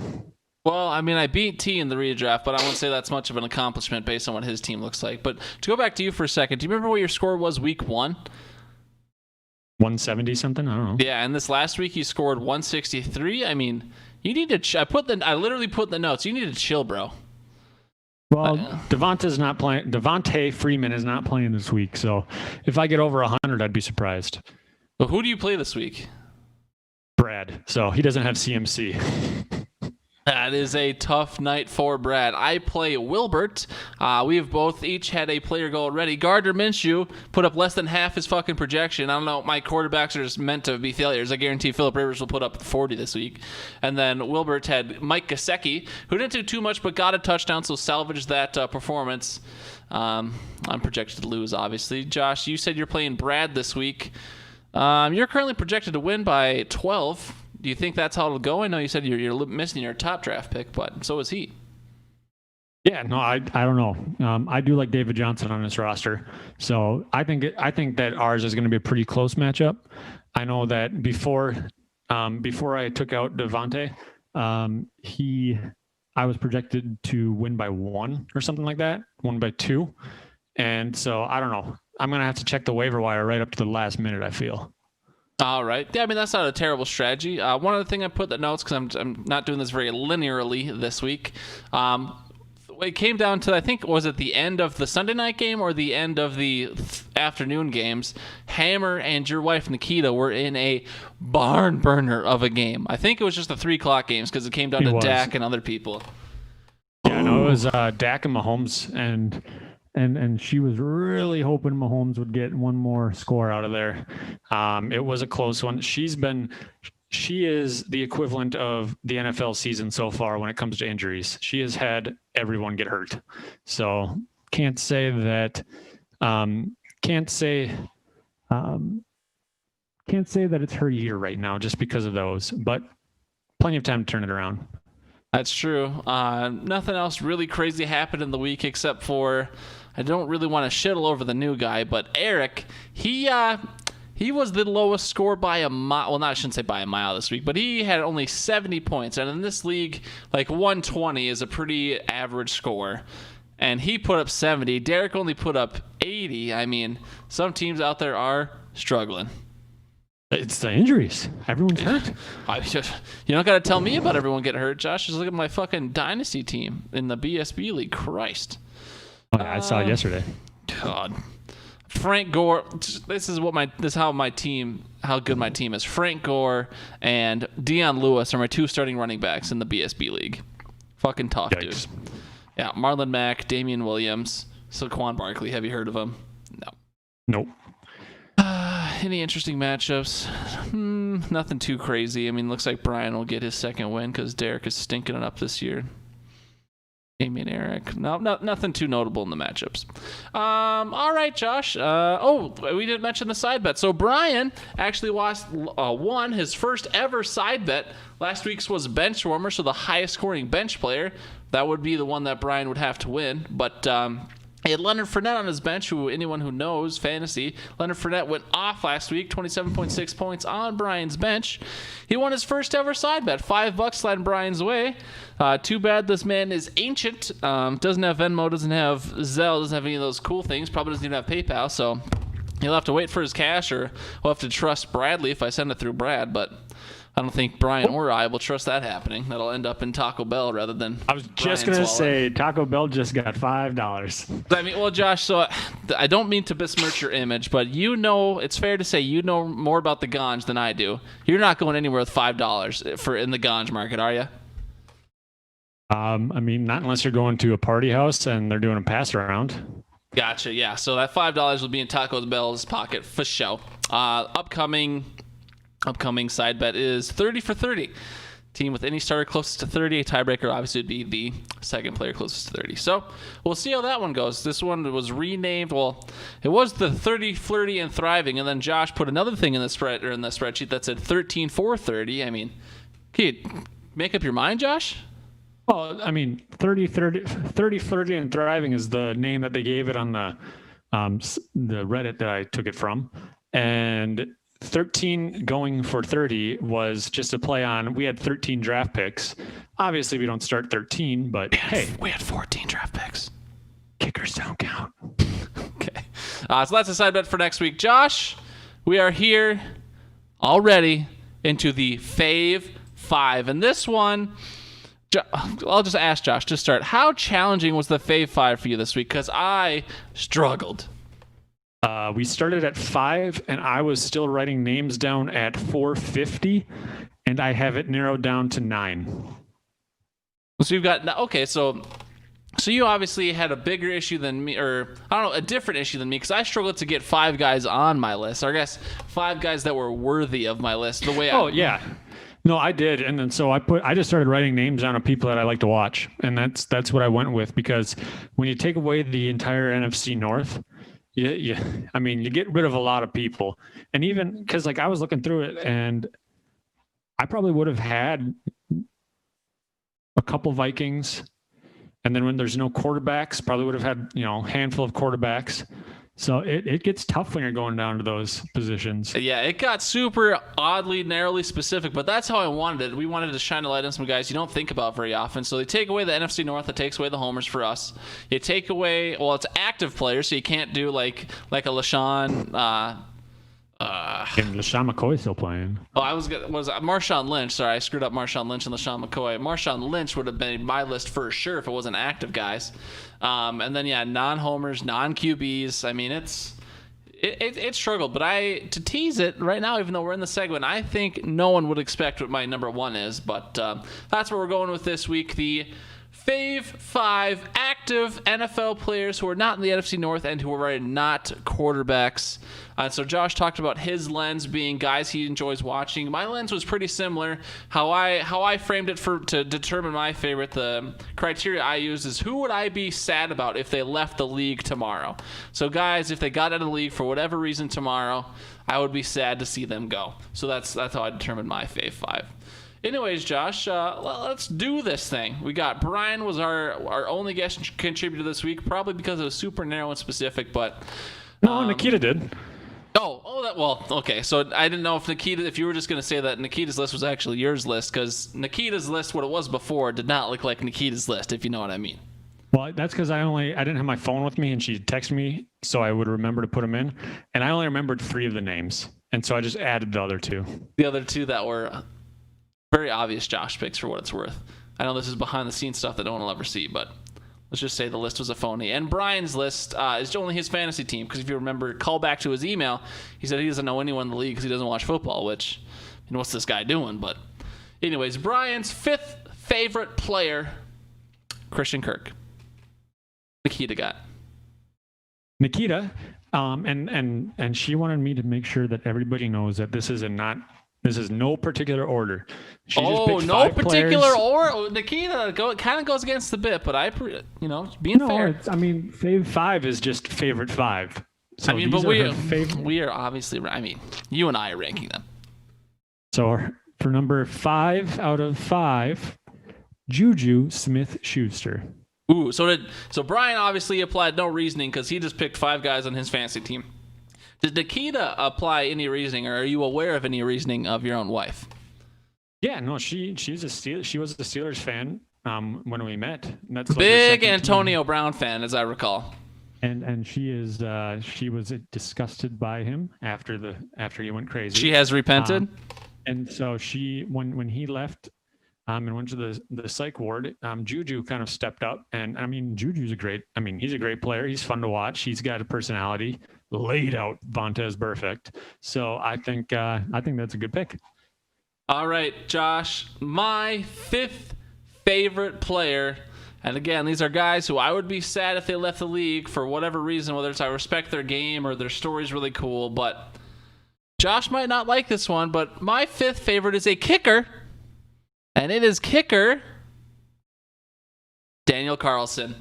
Well, I mean, I beat T in the redraft, but I won't say that's much of an accomplishment based on what his team looks like. But to go back to you for a second, do you remember what your score was week 1? 170 something? I don't know. Yeah, and this last week you scored 163. I mean, you need to. I literally put in the notes. You need to chill, bro. Well, Devonta's not playing. Devonta Freeman is not playing this week, so if I get over 100, I'd be surprised. But who do you play this week? Brad. So he doesn't have CMC. That is a tough night for Brad. I play Wilbert. We have both each had a player go already. Gardner Minshew put up less than half his fucking projection. I don't know. My quarterbacks are just meant to be failures. I guarantee Philip Rivers will put up 40 this week. And then Wilbert had Mike Gesicki, who didn't do too much but got a touchdown, so salvaged that performance. I'm projected to lose, obviously. Josh, you said you're playing Brad this week. You're currently projected to win by 12. Do you think that's how it'll go? I know you said you're missing your top draft pick, but so is he. Yeah, no, I don't know. I do like David Johnson on this roster, so I think that ours is going to be a pretty close matchup. I know that before I took out Devontae, I was projected to win by 1 or something like that, 1 by 2, And so I don't know. I'm going to have to check the waiver wire right up to the last minute, I feel. All right. Yeah, I mean, that's not a terrible strategy. One other thing I put in the notes, because I'm not doing this very linearly this week. It came down to, I think, was it the end of the Sunday night game or the end of the afternoon games? Hammer and your wife, Nikita, were in a barn burner of a game. I think it was just the 3 o'clock games because it came down to Dak and other people. Yeah, no, it was Dak and Mahomes, and she was really hoping Mahomes would get one more score out of there. It was a close one. She is the equivalent of the NFL season so far when it comes to injuries. She has had everyone get hurt. So can't say that it's her year right now just because of those, but plenty of time to turn it around. That's true. Nothing else really crazy happened in the week except for, I don't really want to shit all over the new guy, but Eric, he was the lowest score by a mile. Well, I shouldn't say by a mile this week, but he had only 70 points. And in this league, like 120 is a pretty average score. And he put up 70. Derek only put up 80. I mean, some teams out there are struggling. It's the injuries. Everyone's hurt. You don't got to tell me about everyone getting hurt, Josh. Just look at my fucking dynasty team in the BSB league. Christ. Oh, yeah, I saw it yesterday. God. Frank Gore. This is how good my team is. Frank Gore and Deion Lewis are my 2 starting running backs in the BSB league. Fucking tough, dude. Yeah, Marlon Mack, Damian Williams, Saquon Barkley. Have you heard of him? No. Nope. Any interesting matchups? Nothing too crazy. I mean, looks like Brian will get his second win because Derek is stinking it up this year. Amy and Eric. No, nothing too notable in the matchups. All right, Josh. We didn't mention the side bet. So Brian actually won his first ever side bet. Last week's was bench warmer, so the highest scoring bench player. That would be the one that Brian would have to win. But he had Leonard Fournette on his bench, who anyone who knows fantasy, Leonard Fournette went off last week, 27.6 points on Brian's bench. He won his first ever side bet, $5 sliding Brian's way. Too bad this man is ancient, doesn't have Venmo, doesn't have Zelle, doesn't have any of those cool things, probably doesn't even have PayPal, so he'll have to wait for his cash, or we'll have to trust Bradley if I send it through Brad, but I don't think Brian or I will trust that happening. That'll end up in Taco Bell rather than I was just going to say Taco Bell just got $5. I mean, well, Josh, so I don't mean to besmirch your image, but it's fair to say you know more about the ganj than I do. You're not going anywhere with $5 in the ganj market, are you? I mean, not unless you're going to a party house and they're doing a pass around. Gotcha, yeah. So that $5 will be in Taco Bell's pocket for show. Upcoming side bet is 30 for 30. Team with any starter closest to 30. A tiebreaker obviously would be the second player closest to 30. So we'll see how that one goes. This one was renamed. Well, it was the 30, Flirty, and Thriving, and then Josh put another thing in the spreadsheet that said 13 for 30. I mean, can you make up your mind, Josh? Well, I mean, 30, Flirty, and Thriving is the name that they gave it on the Reddit that I took it from, and 13 going for 30 was just a play on, we had 13 draft picks. Obviously, we don't start 13, but we had 14 draft picks. Kickers don't count. Okay. So that's a side bet for next week. Josh, we are here already into the Fave Five. And this one, I'll just ask Josh to start. How challenging was the Fave Five for you this week? Because I struggled. We started at 5, and I was still writing names down at 450, and I have it narrowed down to 9. So you've got, okay, so you obviously had a bigger issue than me, or I don't know, a different issue than me, because I struggled to get 5 guys on my list, or I guess 5 guys that were worthy of my list. Yeah. No, I did, and then so I just started writing names down of people that I like to watch, and that's what I went with, because when you take away the entire NFC North, I mean, you get rid of a lot of people. And even because, like, I was looking through it, and I probably would have had a couple Vikings. And then when there's no quarterbacks, probably would have had, a handful of quarterbacks. So it gets tough when you're going down to those positions. Yeah, it got super oddly, narrowly specific, but that's how I wanted it. We wanted to shine a light on some guys you don't think about very often. So they take away the NFC North, that takes away the homers for us. You take away, well, it's active players, so you can't do like a LaShawn. And LaShawn McCoy still playing. Oh, was Marshawn Lynch. Sorry, I screwed up Marshawn Lynch and LaShawn McCoy. Marshawn Lynch would have been my list for sure if it wasn't active guys. And then, yeah, non-homers, non-QBs. I mean, it struggled. But to tease it right now, even though we're in the segment, I think no one would expect what my number one is. But that's where we're going with this week. The Fave Five active NFL players who are not in the NFC North and who are not quarterbacks. So Josh talked about his lens being guys he enjoys watching. My lens was pretty similar. How I framed it to determine my favorite, the criteria I used is who would I be sad about if they left the league tomorrow. So guys, if they got out of the league for whatever reason tomorrow, I would be sad to see them go. So that's how I determined my Fave Five. Anyways, Josh, let's do this thing. We got Brian was our only guest contributor this week, probably because it was super narrow and specific, but... No, Nikita did. Okay. So I didn't know if you were just going to say that Nikita's list was actually yours list, because Nikita's list, what it was before, did not look like Nikita's list, if you know what I mean. Well, that's because I didn't have my phone with me, and she texted me, so I would remember to put them in, and I only remembered 3 of the names, and so I just added the other 2. The other 2 that were very obvious Josh picks for what it's worth. I know this is behind the scenes stuff that no one will ever see, but let's just say the list was a phony. And Brian's list is only his fantasy team, because if you remember, call back to his email, he said he doesn't know anyone in the league because he doesn't watch football, which, what's this guy doing? But anyways, Brian's 5th favorite player, Christian Kirk. Nikita got. Nikita, and she wanted me to make sure that everybody knows that this is no particular order. She just picked no 5 particular players. order. Nikita kind of goes against the bit, but being fair. Fave 5 is just favorite 5. So but we are obviously. You and I are ranking them. So for number 5 out of 5, Juju Smith-Schuster. Ooh, so Brian obviously applied no reasoning because he just picked 5 guys on his fantasy team. Did Nikita apply any reasoning, or are you aware of any reasoning of your own wife? Yeah, no, she was a Steelers fan when we met. And that's big Antonio Brown fan, as I recall. And she was disgusted by him after he went crazy. She has repented. And so when he left and went to the psych ward, Juju kind of stepped up. And Juju's he's a great player. He's fun to watch. He's got a personality laid out. Vontez perfect. So I think that's a good pick. All right, Josh, my 5th favorite player. And again, these are guys who I would be sad if they left the league for whatever reason, whether it's I respect their game or their story's really cool. But Josh might not like this one, but my 5th favorite is a kicker. And it is kicker Daniel Carlson.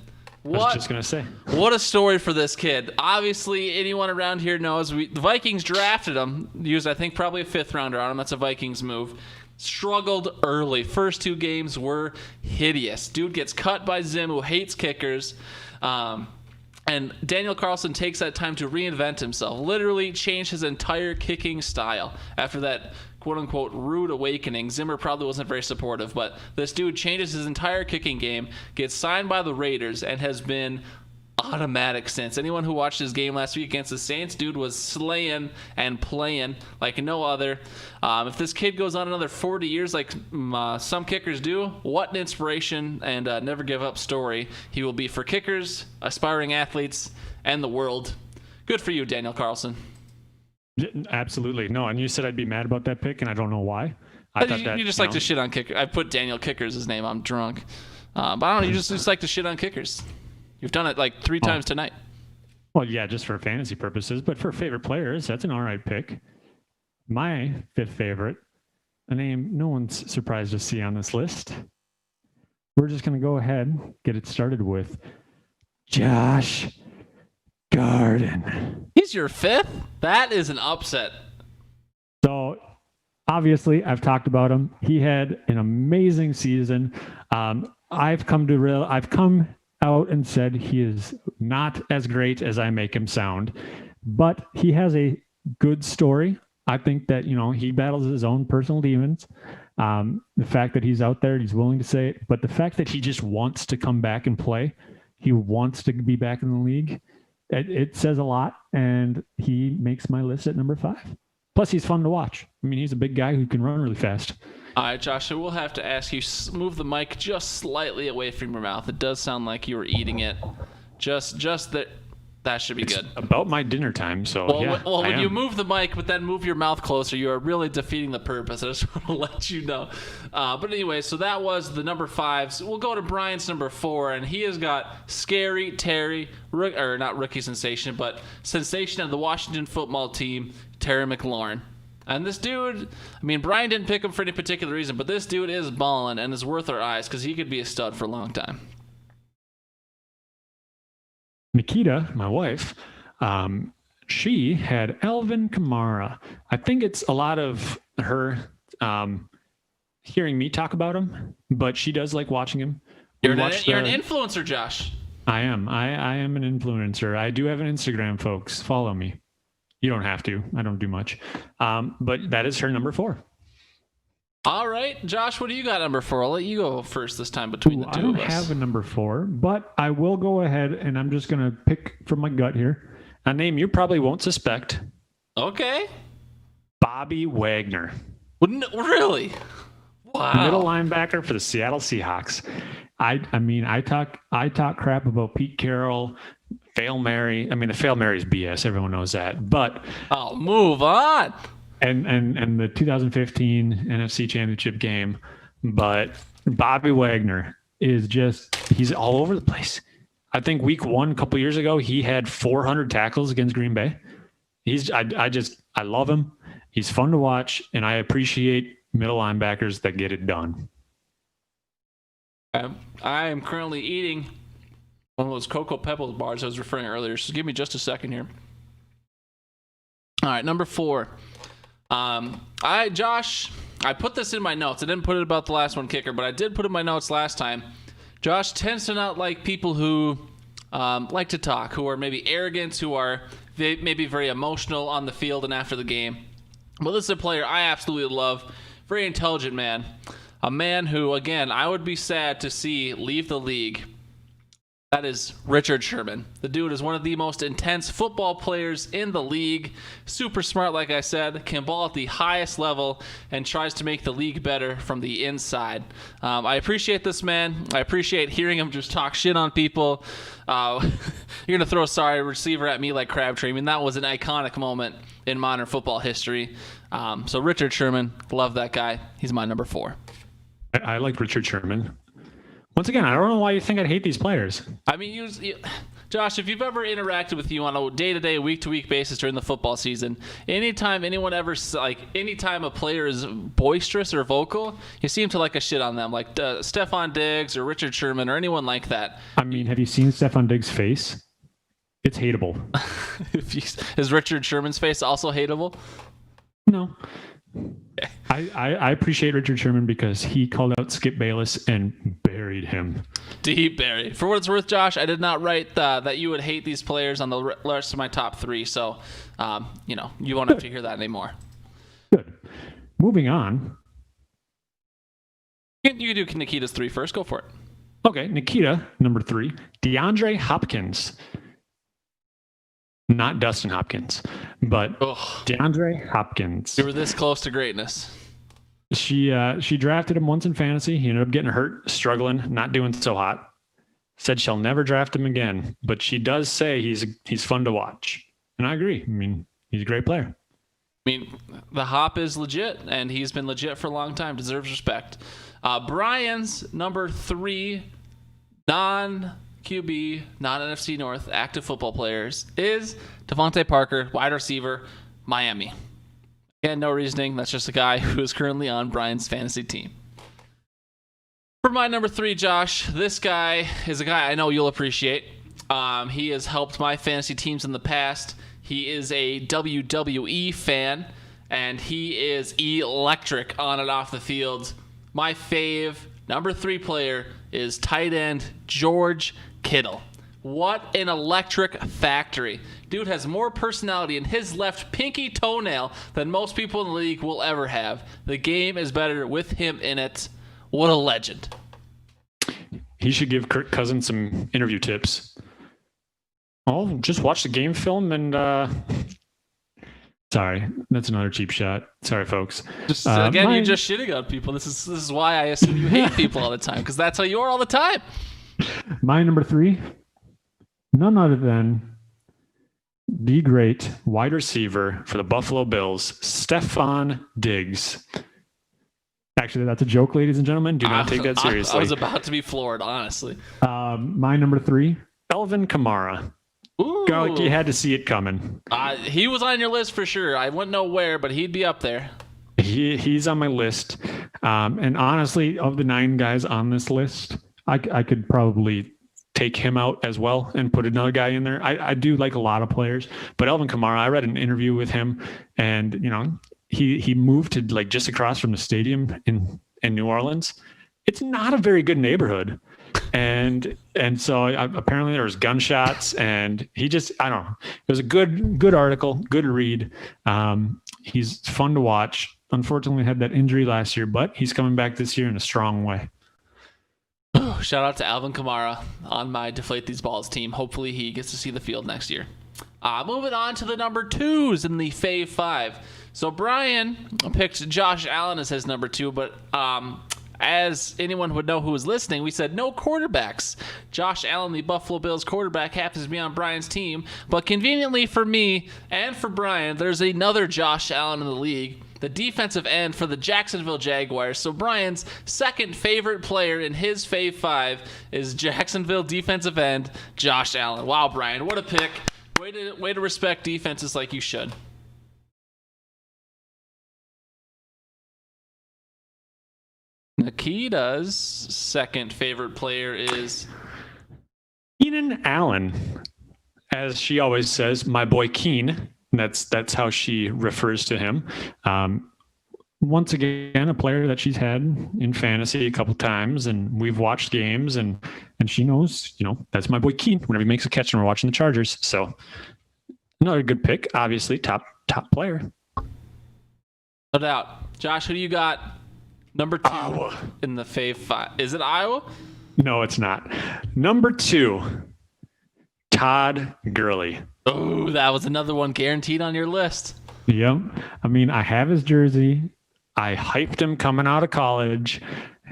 I was just going to say. What a story for this kid. Obviously, anyone around here knows the Vikings drafted him, used, I think, probably a 5th rounder on him. That's a Vikings move. Struggled early. First 2 games were hideous. Dude gets cut by Zim, who hates kickers. And Daniel Carlson takes that time to reinvent himself, literally change his entire kicking style after that quote-unquote rude awakening. Zimmer probably wasn't very supportive, but this dude changes his entire kicking game, gets signed by the Raiders, and has been automatic since. Anyone who watched his game last week against the Saints, dude was slaying and playing like no other. If this kid goes on another 40 years like some kickers do, what an inspiration and never give up story he will be for kickers, aspiring athletes, and the world. Good for you, Daniel Carlson. Absolutely. No, and you said I'd be mad about that pick, and I don't know why. You just like to shit on kickers. I put Daniel Kickers' his name. I'm drunk. But I don't know. You just like to shit on kickers. You've done it like 3 times tonight. Well, yeah, just for fantasy purposes. But for favorite players, that's an all right pick. My 5th favorite, a name no one's surprised to see on this list. We're just going to go ahead, get it started with Josh Garden. He's your 5th? That is an upset. So obviously, I've talked about him. He had an amazing season. I've come out and said he is not as great as I make him sound, but he has a good story. I think that, he battles his own personal demons. The fact that he's out there, he's willing to say it, but the fact that he just wants to come back and play, he wants to be back in the league, it says a lot, and he makes my list at number 5. Plus, he's fun to watch. I mean, he's a big guy who can run really fast. All right, Josh, so we'll have to ask you, move the mic just slightly away from your mouth. It does sound like you were eating it. Just that should be good. About my dinner time, so when you move the mic, but then move your mouth closer, you are really defeating the purpose. I just want to let you know. But anyway, so that was the number 5. So we'll go to Brian's number 4, and he has got Scary Terry, or not rookie sensation, but sensation of the Washington football team, Terry McLaurin. And this dude, I mean, Brian didn't pick him for any particular reason, but this dude is balling and is worth our eyes because he could be a stud for a long time. Nikita, my wife, she had Alvin Kamara. I think it's a lot of her hearing me talk about him, but she does like watching him. You're an influencer, Josh. I am. I am an influencer. I do have an Instagram, folks. Follow me. You don't have to. I don't do much. But that is her number 4. All right, Josh, what do you got number 4? I'll let you go first this time between the two of us. I don't have a number 4, but I will go ahead and I'm just going to pick from my gut here a name you probably won't suspect. Okay. Bobby Wagner. Really? Wow. Middle linebacker for the Seattle Seahawks. I talk crap about Pete Carroll, Fail Mary. I mean, the Fail Mary is BS. Everyone knows that. But move on. And the 2015 NFC Championship game, but Bobby Wagner is he's all over the place. I think week 1 a couple years ago, he had 400 tackles against Green Bay. I love him. He's fun to watch, and I appreciate middle linebackers that get it done. I am currently eating one of those Cocoa Pebbles bars I was referring to earlier, so give me just a second here. All right, number 4. Josh, I put this in my notes. I didn't put it about the last one kicker, but I did put it in my notes last time. Josh tends to not like people who like to talk, who are maybe arrogant, who are maybe very emotional on the field and after the game. Well, this is a player I absolutely love. Very intelligent man. A man who, again, I would be sad to see leave the league. That is Richard Sherman. The dude is one of the most intense football players in the league. Super smart, like I said, can ball at the highest level and tries to make the league better from the inside. I appreciate this man. I appreciate hearing him just talk shit on people. You're going to throw a sorry receiver at me like Crabtree. I mean, that was an iconic moment in modern football history. So Richard Sherman, love that guy. He's my number 4. I like Richard Sherman. Once again, I don't know why you think I'd hate these players. I mean, Josh, if you've ever interacted with you on a day-to-day, week-to-week basis during the football season, anytime anytime a player is boisterous or vocal, you seem to like a shit on them, like Stephon Diggs or Richard Sherman or anyone like that. I mean, have you seen Stephon Diggs' face? It's hateable. Is Richard Sherman's face also hateable? No. I appreciate Richard Sherman because he called out Skip Bayless and buried him. Deep buried. For what it's worth, Josh, I did not write that you would hate these players on the rest of my top 3, so you won't have to hear that anymore. Good. Moving on. You can do Nikita's 3 first. Go for it. Okay, Nikita, number 3. DeAndre Hopkins. Not Dustin Hopkins, but DeAndre Hopkins. You were this close to greatness. She drafted him once in fantasy. He ended up getting hurt, struggling, not doing so hot. Said she'll never draft him again, but she does say he's fun to watch, and I agree. I mean, he's a great player. I mean, the Hop is legit, and he's been legit for a long time. Deserves respect. Brian's number 3 non-QB, non-NFC North active football players is Devontae Parker, wide receiver, Miami. Again, no reasoning. That's just a guy who is currently on Brian's fantasy team. For my number 3, Josh, this guy is a guy I know you'll appreciate. He has helped my fantasy teams in the past. He is a WWE fan, and he is electric on and off the field. My fave, number 3 player is tight end George Kittle. What an electric factory. Dude has more personality in his left pinky toenail than most people in the league will ever have. The game is better with him in it. What a legend. He should give Kirk Cousins some interview tips. Oh, just watch the game film and sorry, that's another cheap shot. Sorry, folks. You're just shitting on people. This is why I assume you hate people all the time, because that's how you are all the time. My number 3, none other than the great wide receiver for the Buffalo Bills, Stephon Diggs. Actually, that's a joke, ladies and gentlemen. Do not take that seriously. I was about to be floored, honestly. My number 3, Alvin Kamara. Ooh. Garlic, you had to see it coming. He was on your list for sure. I wouldn't know where, but he'd be up there. He's on my list. And honestly, of the 9 guys on this list, I could probably take him out as well and put another guy in there. I do like a lot of players, but Alvin Kamara, I read an interview with him, and he moved to like just across from the stadium in New Orleans. It's not a very good neighborhood. And so apparently there was gunshots, and he just, I don't know. It was a good article, good read. He's fun to watch. Unfortunately had that injury last year, but he's coming back this year in a strong way. Shout out to Alvin Kamara on my Deflate These Balls team. Hopefully he gets to see the field next year. Moving on to the number 2s in the Fave Five. So Brian picked Josh Allen as his number 2, but as anyone would know who was listening, we said no quarterbacks. Josh Allen, the Buffalo Bills quarterback, happens to be on Brian's team, but conveniently for me and for Brian, there's another Josh Allen in the league, the defensive end for the Jacksonville Jaguars. So Brian's second favorite player in his Fave Five is Jacksonville defensive end Josh Allen. Wow, Brian, what a pick. Way to respect defenses like you should. Nikita's second favorite player is Keenan Allen. As she always says, my boy Keen. That's how she refers to him. Once again, a player that she's had in fantasy a couple times, and we've watched games, and she knows, that's my boy Keen whenever he makes a catch, and we're watching the Chargers. So another good pick, obviously top player. No doubt. Josh, who do you got? Number 2 Iowa. In the Fave Five. Is it Iowa? No, it's not. Number 2, Todd Gurley. Oh, that was another one guaranteed on your list. Yep. I mean, I have his jersey. I hyped him coming out of college.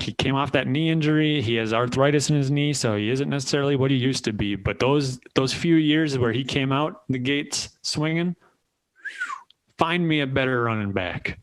He came off that knee injury. He has arthritis in his knee, so he isn't necessarily what he used to be. But those few years where he came out the gates swinging, find me a better running back.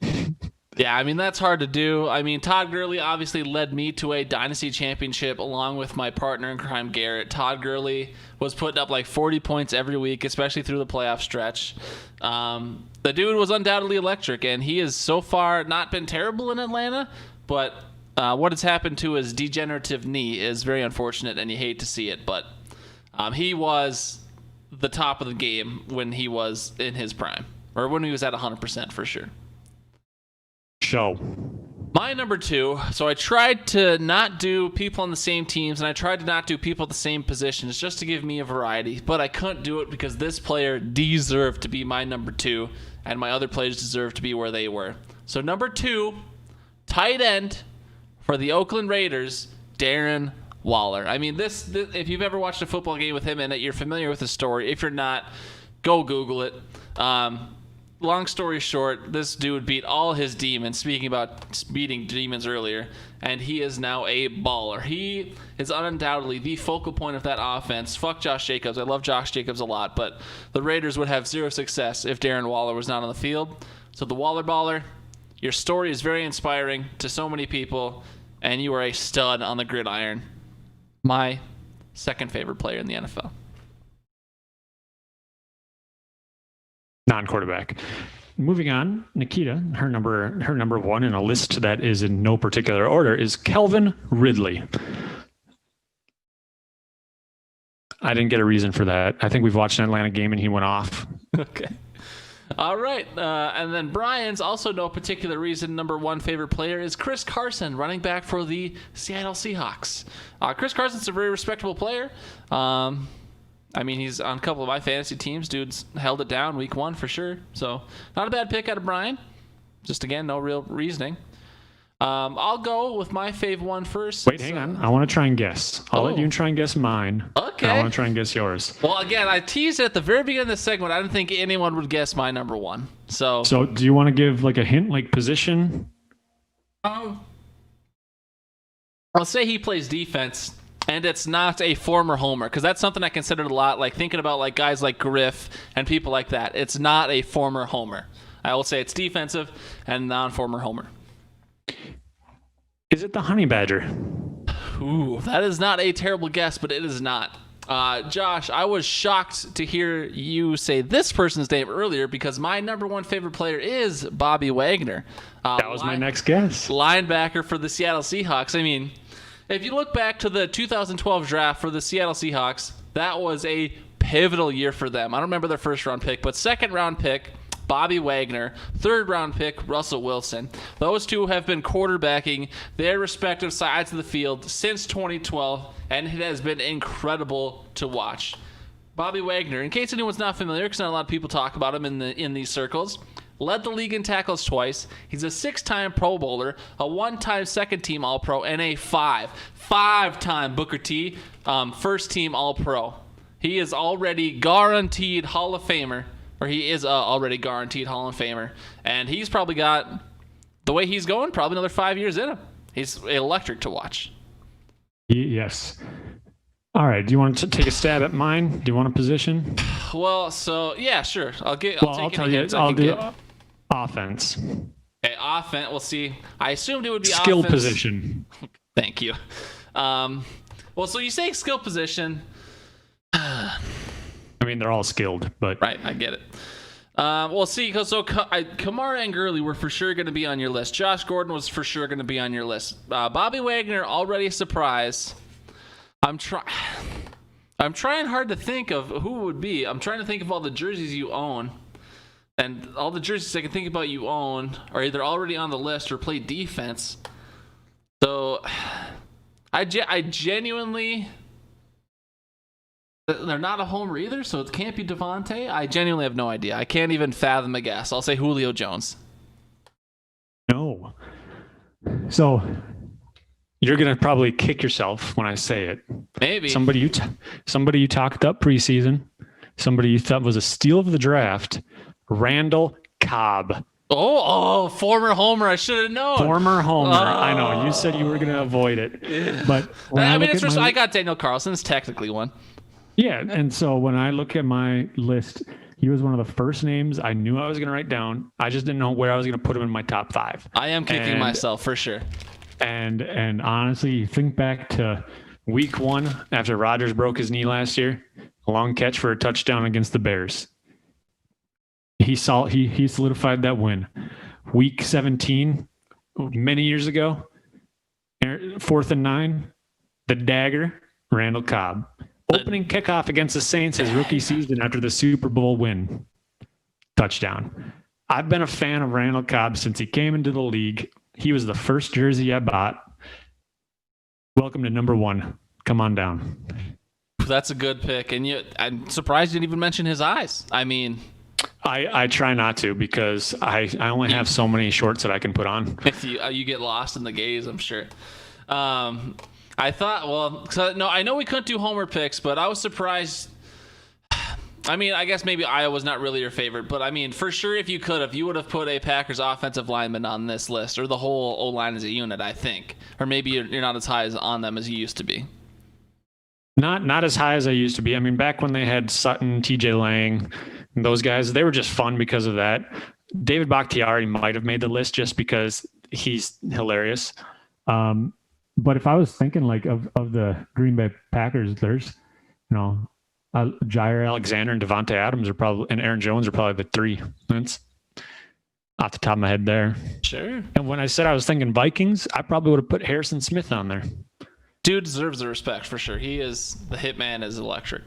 Yeah, I mean, that's hard to do. I mean, Todd Gurley obviously led me to a dynasty championship along with my partner in crime, Garrett. Todd Gurley was putting up like 40 points every week, especially through the playoff stretch. The dude was undoubtedly electric, and he has so far not been terrible in Atlanta, but what has happened to his degenerative knee is very unfortunate, and you hate to see it, but he was the top of the game when he was in his prime, or when he was at 100% for sure. Show. My number 2, so I tried to not do people on the same teams, and I tried to not do people at the same positions just to give me a variety, but I couldn't do it because this player deserved to be my number 2, and my other players deserved to be where they were. So number 2, tight end for the Oakland Raiders, Darren Waller. I mean, this if you've ever watched a football game with him in it, you're familiar with the story. If you're not, go Google it. Long story short, this dude beat all his demons, speaking about beating demons earlier, and he is now a baller. He is undoubtedly the focal point of that offense. Fuck Josh Jacobs. I love Josh Jacobs a lot, but the Raiders would have zero success if Darren Waller was not on the field. So the Waller baller, your story is very inspiring to so many people, and you are a stud on the gridiron. My second favorite player in the NFL. Non-quarterback. Moving on, Nikita, her number 1 in a list that is in no particular order is Calvin Ridley. I didn't get a reason for that. I think we've watched an Atlanta game and he went off. Okay. All right. And then Brian's also no particular reason. Number one favorite player is Chris Carson, running back for the Seattle Seahawks. Chris Carson's a very respectable player. I mean, he's on a couple of my fantasy teams. Dude's held it down week 1 for sure. So not a bad pick out of Brian. Just, again, no real reasoning. I'll go with my fave one first. Wait, hang on. I want to try and guess. I'll let you try and guess mine. Okay. I want to try and guess yours. Well, again, I teased at the very beginning of the segment. I didn't think anyone would guess my number one. So do you want to give like a hint, like position? I'll say he plays defense, and it's not a former homer, because that's something I considered a lot, like thinking about like guys like Griff and people like that. It's not a former homer. I will say it's defensive and non-former homer. Is it the Honey Badger? Ooh, that is not a terrible guess, but it is not. Josh, I was shocked to hear you say this person's name earlier, because my number one favorite player is Bobby Wagner. That was my next guess. Linebacker for the Seattle Seahawks. I mean, if you look back to the 2012 draft for the Seattle Seahawks, that was a pivotal year for them. I don't remember their first round pick, but second round pick, Bobby Wagner, third round pick, Russell Wilson. Those two have been quarterbacking their respective sides of the field since 2012, and it has been incredible to watch. Bobby Wagner, in case anyone's not familiar, because not a lot of people talk about him in these circles, led the league in tackles twice. He's a 6-time Pro Bowler, a 1-time second-team All-Pro, and a 5-time Booker T first-team All-Pro. He is already guaranteed Hall of Famer. Or he is already guaranteed Hall of Famer. And he's probably got, the way he's going, probably another 5 years in him. He's electric to watch. Yes. All right. Do you want to take a stab at mine? Do you want a position? Well, so, yeah, sure. I'll tell you. I'll do offense. Okay, offense. We'll see. I assumed it would be skill offense. Position. Thank you. Well, so you say skill position. I mean, they're all skilled, but... Right, I get it. Well, see, Kamara and Gurley were for sure going to be on your list. Josh Gordon was for sure going to be on your list. Bobby Wagner, already a surprise. I'm trying hard to think of who it would be. I'm trying to think of all the jerseys you own. And all the jerseys I can think about you own are either already on the list or play defense. So, I genuinely... They're not a homer either, so it can't be Devontae. I genuinely have no idea. I can't even fathom a guess. I'll say Julio Jones. No. So you're gonna probably kick yourself when I say it. Maybe somebody you talked up preseason, somebody you thought was a steal of the draft, Randall Cobb. Oh, former homer. I should have known. Former homer. I know. You said you were gonna avoid it, but I got Daniel Carlson. It's technically one. Yeah, and so when I look at my list, he was one of the first names I knew I was going to write down. I just didn't know where I was going to put him in my top 5. I am kicking myself for sure. And honestly, you think back to week 1 after Rodgers broke his knee last year, a long catch for a touchdown against the Bears. He solidified that win. Week 17, many years ago, 4th and 9, the dagger, Randall Cobb. Opening kickoff against the Saints his rookie season after the Super Bowl win. Touchdown. I've been a fan of Randall Cobb since he came into the league. He was the first jersey I bought. Welcome to number 1. Come on down. That's a good pick. And I'm surprised you didn't even mention his eyes. I mean... I try not to, because I only have so many shorts that I can put on. If you get lost in the gaze, I'm sure. I thought, I know we couldn't do homer picks, but I was surprised. I mean, I guess maybe Iowa's not really your favorite, but I mean, for sure, if you would have put a Packers offensive lineman on this list, or the whole O-line as a unit, I think. Or maybe you're not as high on them as you used to be. Not as high as I used to be. I mean, back when they had Sutton, TJ Lang, those guys, they were just fun because of that. David Bakhtiari might have made the list just because he's hilarious. But if I was thinking like of the Green Bay Packers, there's, Jair Alexander and Devontae Adams and Aaron Jones are probably the 3. That's off the top of my head there. Sure. And when I said I was thinking Vikings, I probably would have put Harrison Smith on there. Dude deserves the respect for sure. He is the hitman, is electric.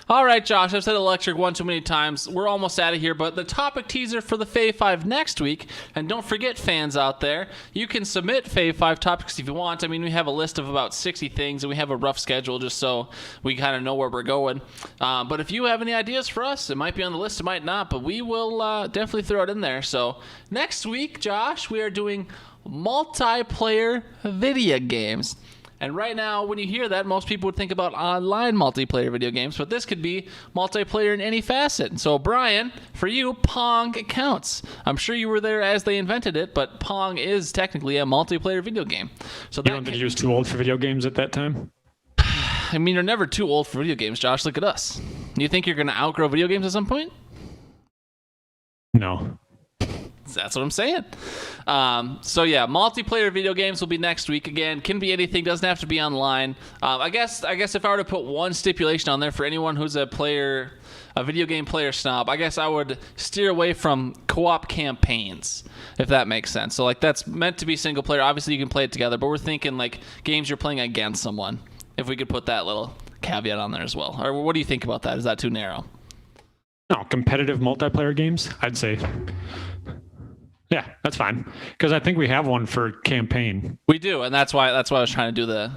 All right, Josh, I've said electric one too many times. We're almost out of here, but the topic teaser for the Fave Five next week, and don't forget, fans out there, you can submit Fave Five topics if you want. I mean, we have a list of about 60 things, and we have a rough schedule just so we kind of know where we're going. But if you have any ideas for us, it might be on the list, it might not, but we will definitely throw it in there. So next week, Josh, we are doing multiplayer video games. And right now, when you hear that, most people would think about online multiplayer video games, but this could be multiplayer in any facet. So, Brian, for you, Pong counts. I'm sure you were there as they invented it, but Pong is technically a multiplayer video game. So You don't think he was too old for video games at that time? I mean, you're never too old for video games, Josh. Look at us. You think you're going to outgrow video games at some point? No. That's what I'm saying. So yeah, multiplayer video games will be next week. Again, can be anything, doesn't have to be online. I guess if I were to put one stipulation on there for anyone who's a video game player snob, I guess I would steer away from co-op campaigns, if that makes sense. So like that's meant to be single player. Obviously you can play it together, but we're thinking like games you're playing against someone. If we could put that little caveat on there as well. Or what do you think about that? Is that too narrow? No, competitive multiplayer games, I'd say. Yeah, that's fine. Because I think we have one for campaign. We do, and that's why I was trying to do the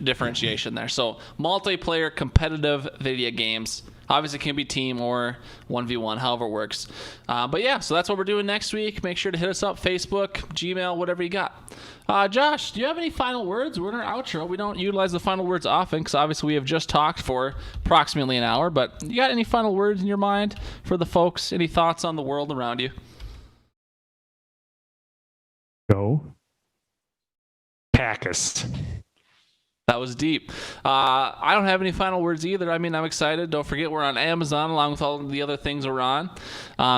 differentiation there. So multiplayer competitive video games. Obviously, it can be team or 1v1, however it works. But yeah, so that's what we're doing next week. Make sure to hit us up, Facebook, Gmail, whatever you got. Josh, do you have any final words? We're in our outro. We don't utilize the final words often because obviously we have just talked for approximately an hour. But you got any final words in your mind for the folks? Any thoughts on the world around you? Go Packers. That was deep. I don't have any final words either. I mean, I'm excited. Don't forget, we're on Amazon along with all the other things we're on.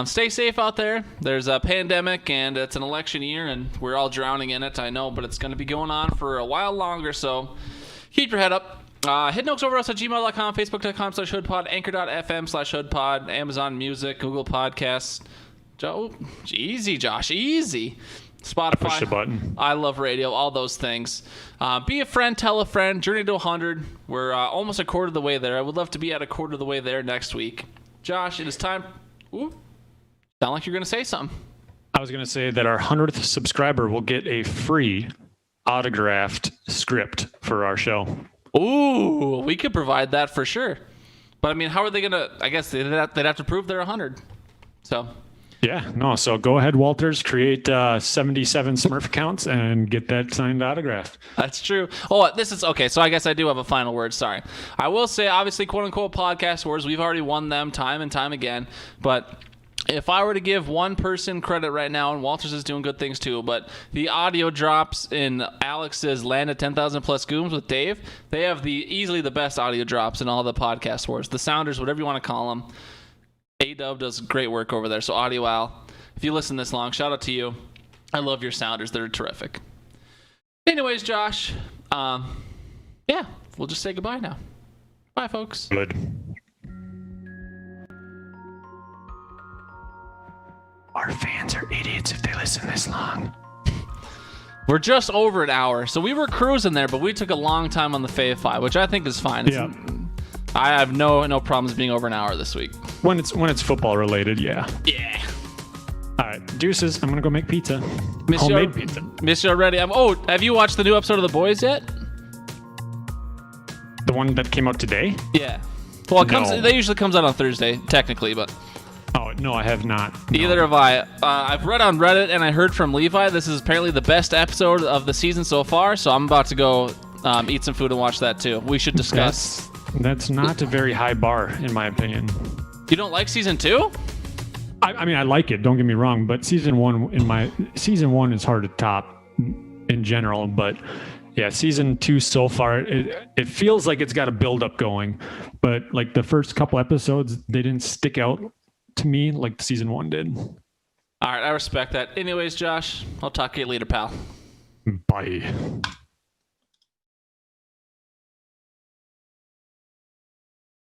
Stay safe out there. There's a pandemic, and it's an election year, and we're all drowning in it, I know, but it's going to be going on for a while longer, so keep your head up. Hit Noakes over us at gmail.com, facebook.com/hoodpod, anchor.fm/hoodpod, Amazon Music, Google Podcasts. Easy, Josh, easy. Spotify. Push the button. I love radio, all those things. Be a friend, tell a friend. Journey to 100. We're almost a quarter of the way there. I would love to be at a quarter of the way there next week. Josh, it is time. Ooh, sound like you're going to say something. I was going to say that our 100th subscriber will get a free autographed script for our show. Ooh, we could provide that for sure. But I mean, how are they going to? I guess they'd have to prove they're 100. So. Yeah, no, so go ahead, Walters, create 77 Smurf accounts and get that signed autograph. That's true. Oh, this is okay. So I guess I do have a final word. Sorry. I will say, obviously, quote unquote podcast wars, we've already won them time and time again. But if I were to give one person credit right now, and Walters is doing good things too, but the audio drops in Alex's Land of 10,000 Plus Gooms with Dave, they have easily the best audio drops in all the podcast wars. The Sounders, whatever you want to call them. A-Dub does great work over there. So Audio Al, if you listen this long, shout out to you. I love your Sounders. They're terrific. Anyways, Josh, yeah, we'll just say goodbye now. Bye, folks. Good. Our fans are idiots if they listen this long. We're just over an hour, so we were cruising there, but we took a long time on the Fave Five, which I think is fine. Yeah. I have no problems being over an hour this week. When it's football related, yeah. Yeah. All right, deuces. I'm gonna go make pizza. Miss Homemade you, pizza. Miss you already. Have you watched the new episode of The Boys yet? The one that came out today? Yeah. Well, No. They usually comes out on Thursday, technically, but Oh no, I have not. No. neither have I. I've read on Reddit and I heard from Levi. This is apparently the best episode of the season so far, so I'm about to go eat some food and watch that too. We should discuss. That's not a very high bar, in my opinion. You don't like season 2? I mean, I like it. Don't get me wrong, but season one is hard to top in general. But yeah, season 2 so far, it feels like it's got a build up going, but like the first couple episodes, they didn't stick out to me like season 1 did. All right, I respect that. Anyways, Josh, I'll talk to you later, pal. Bye.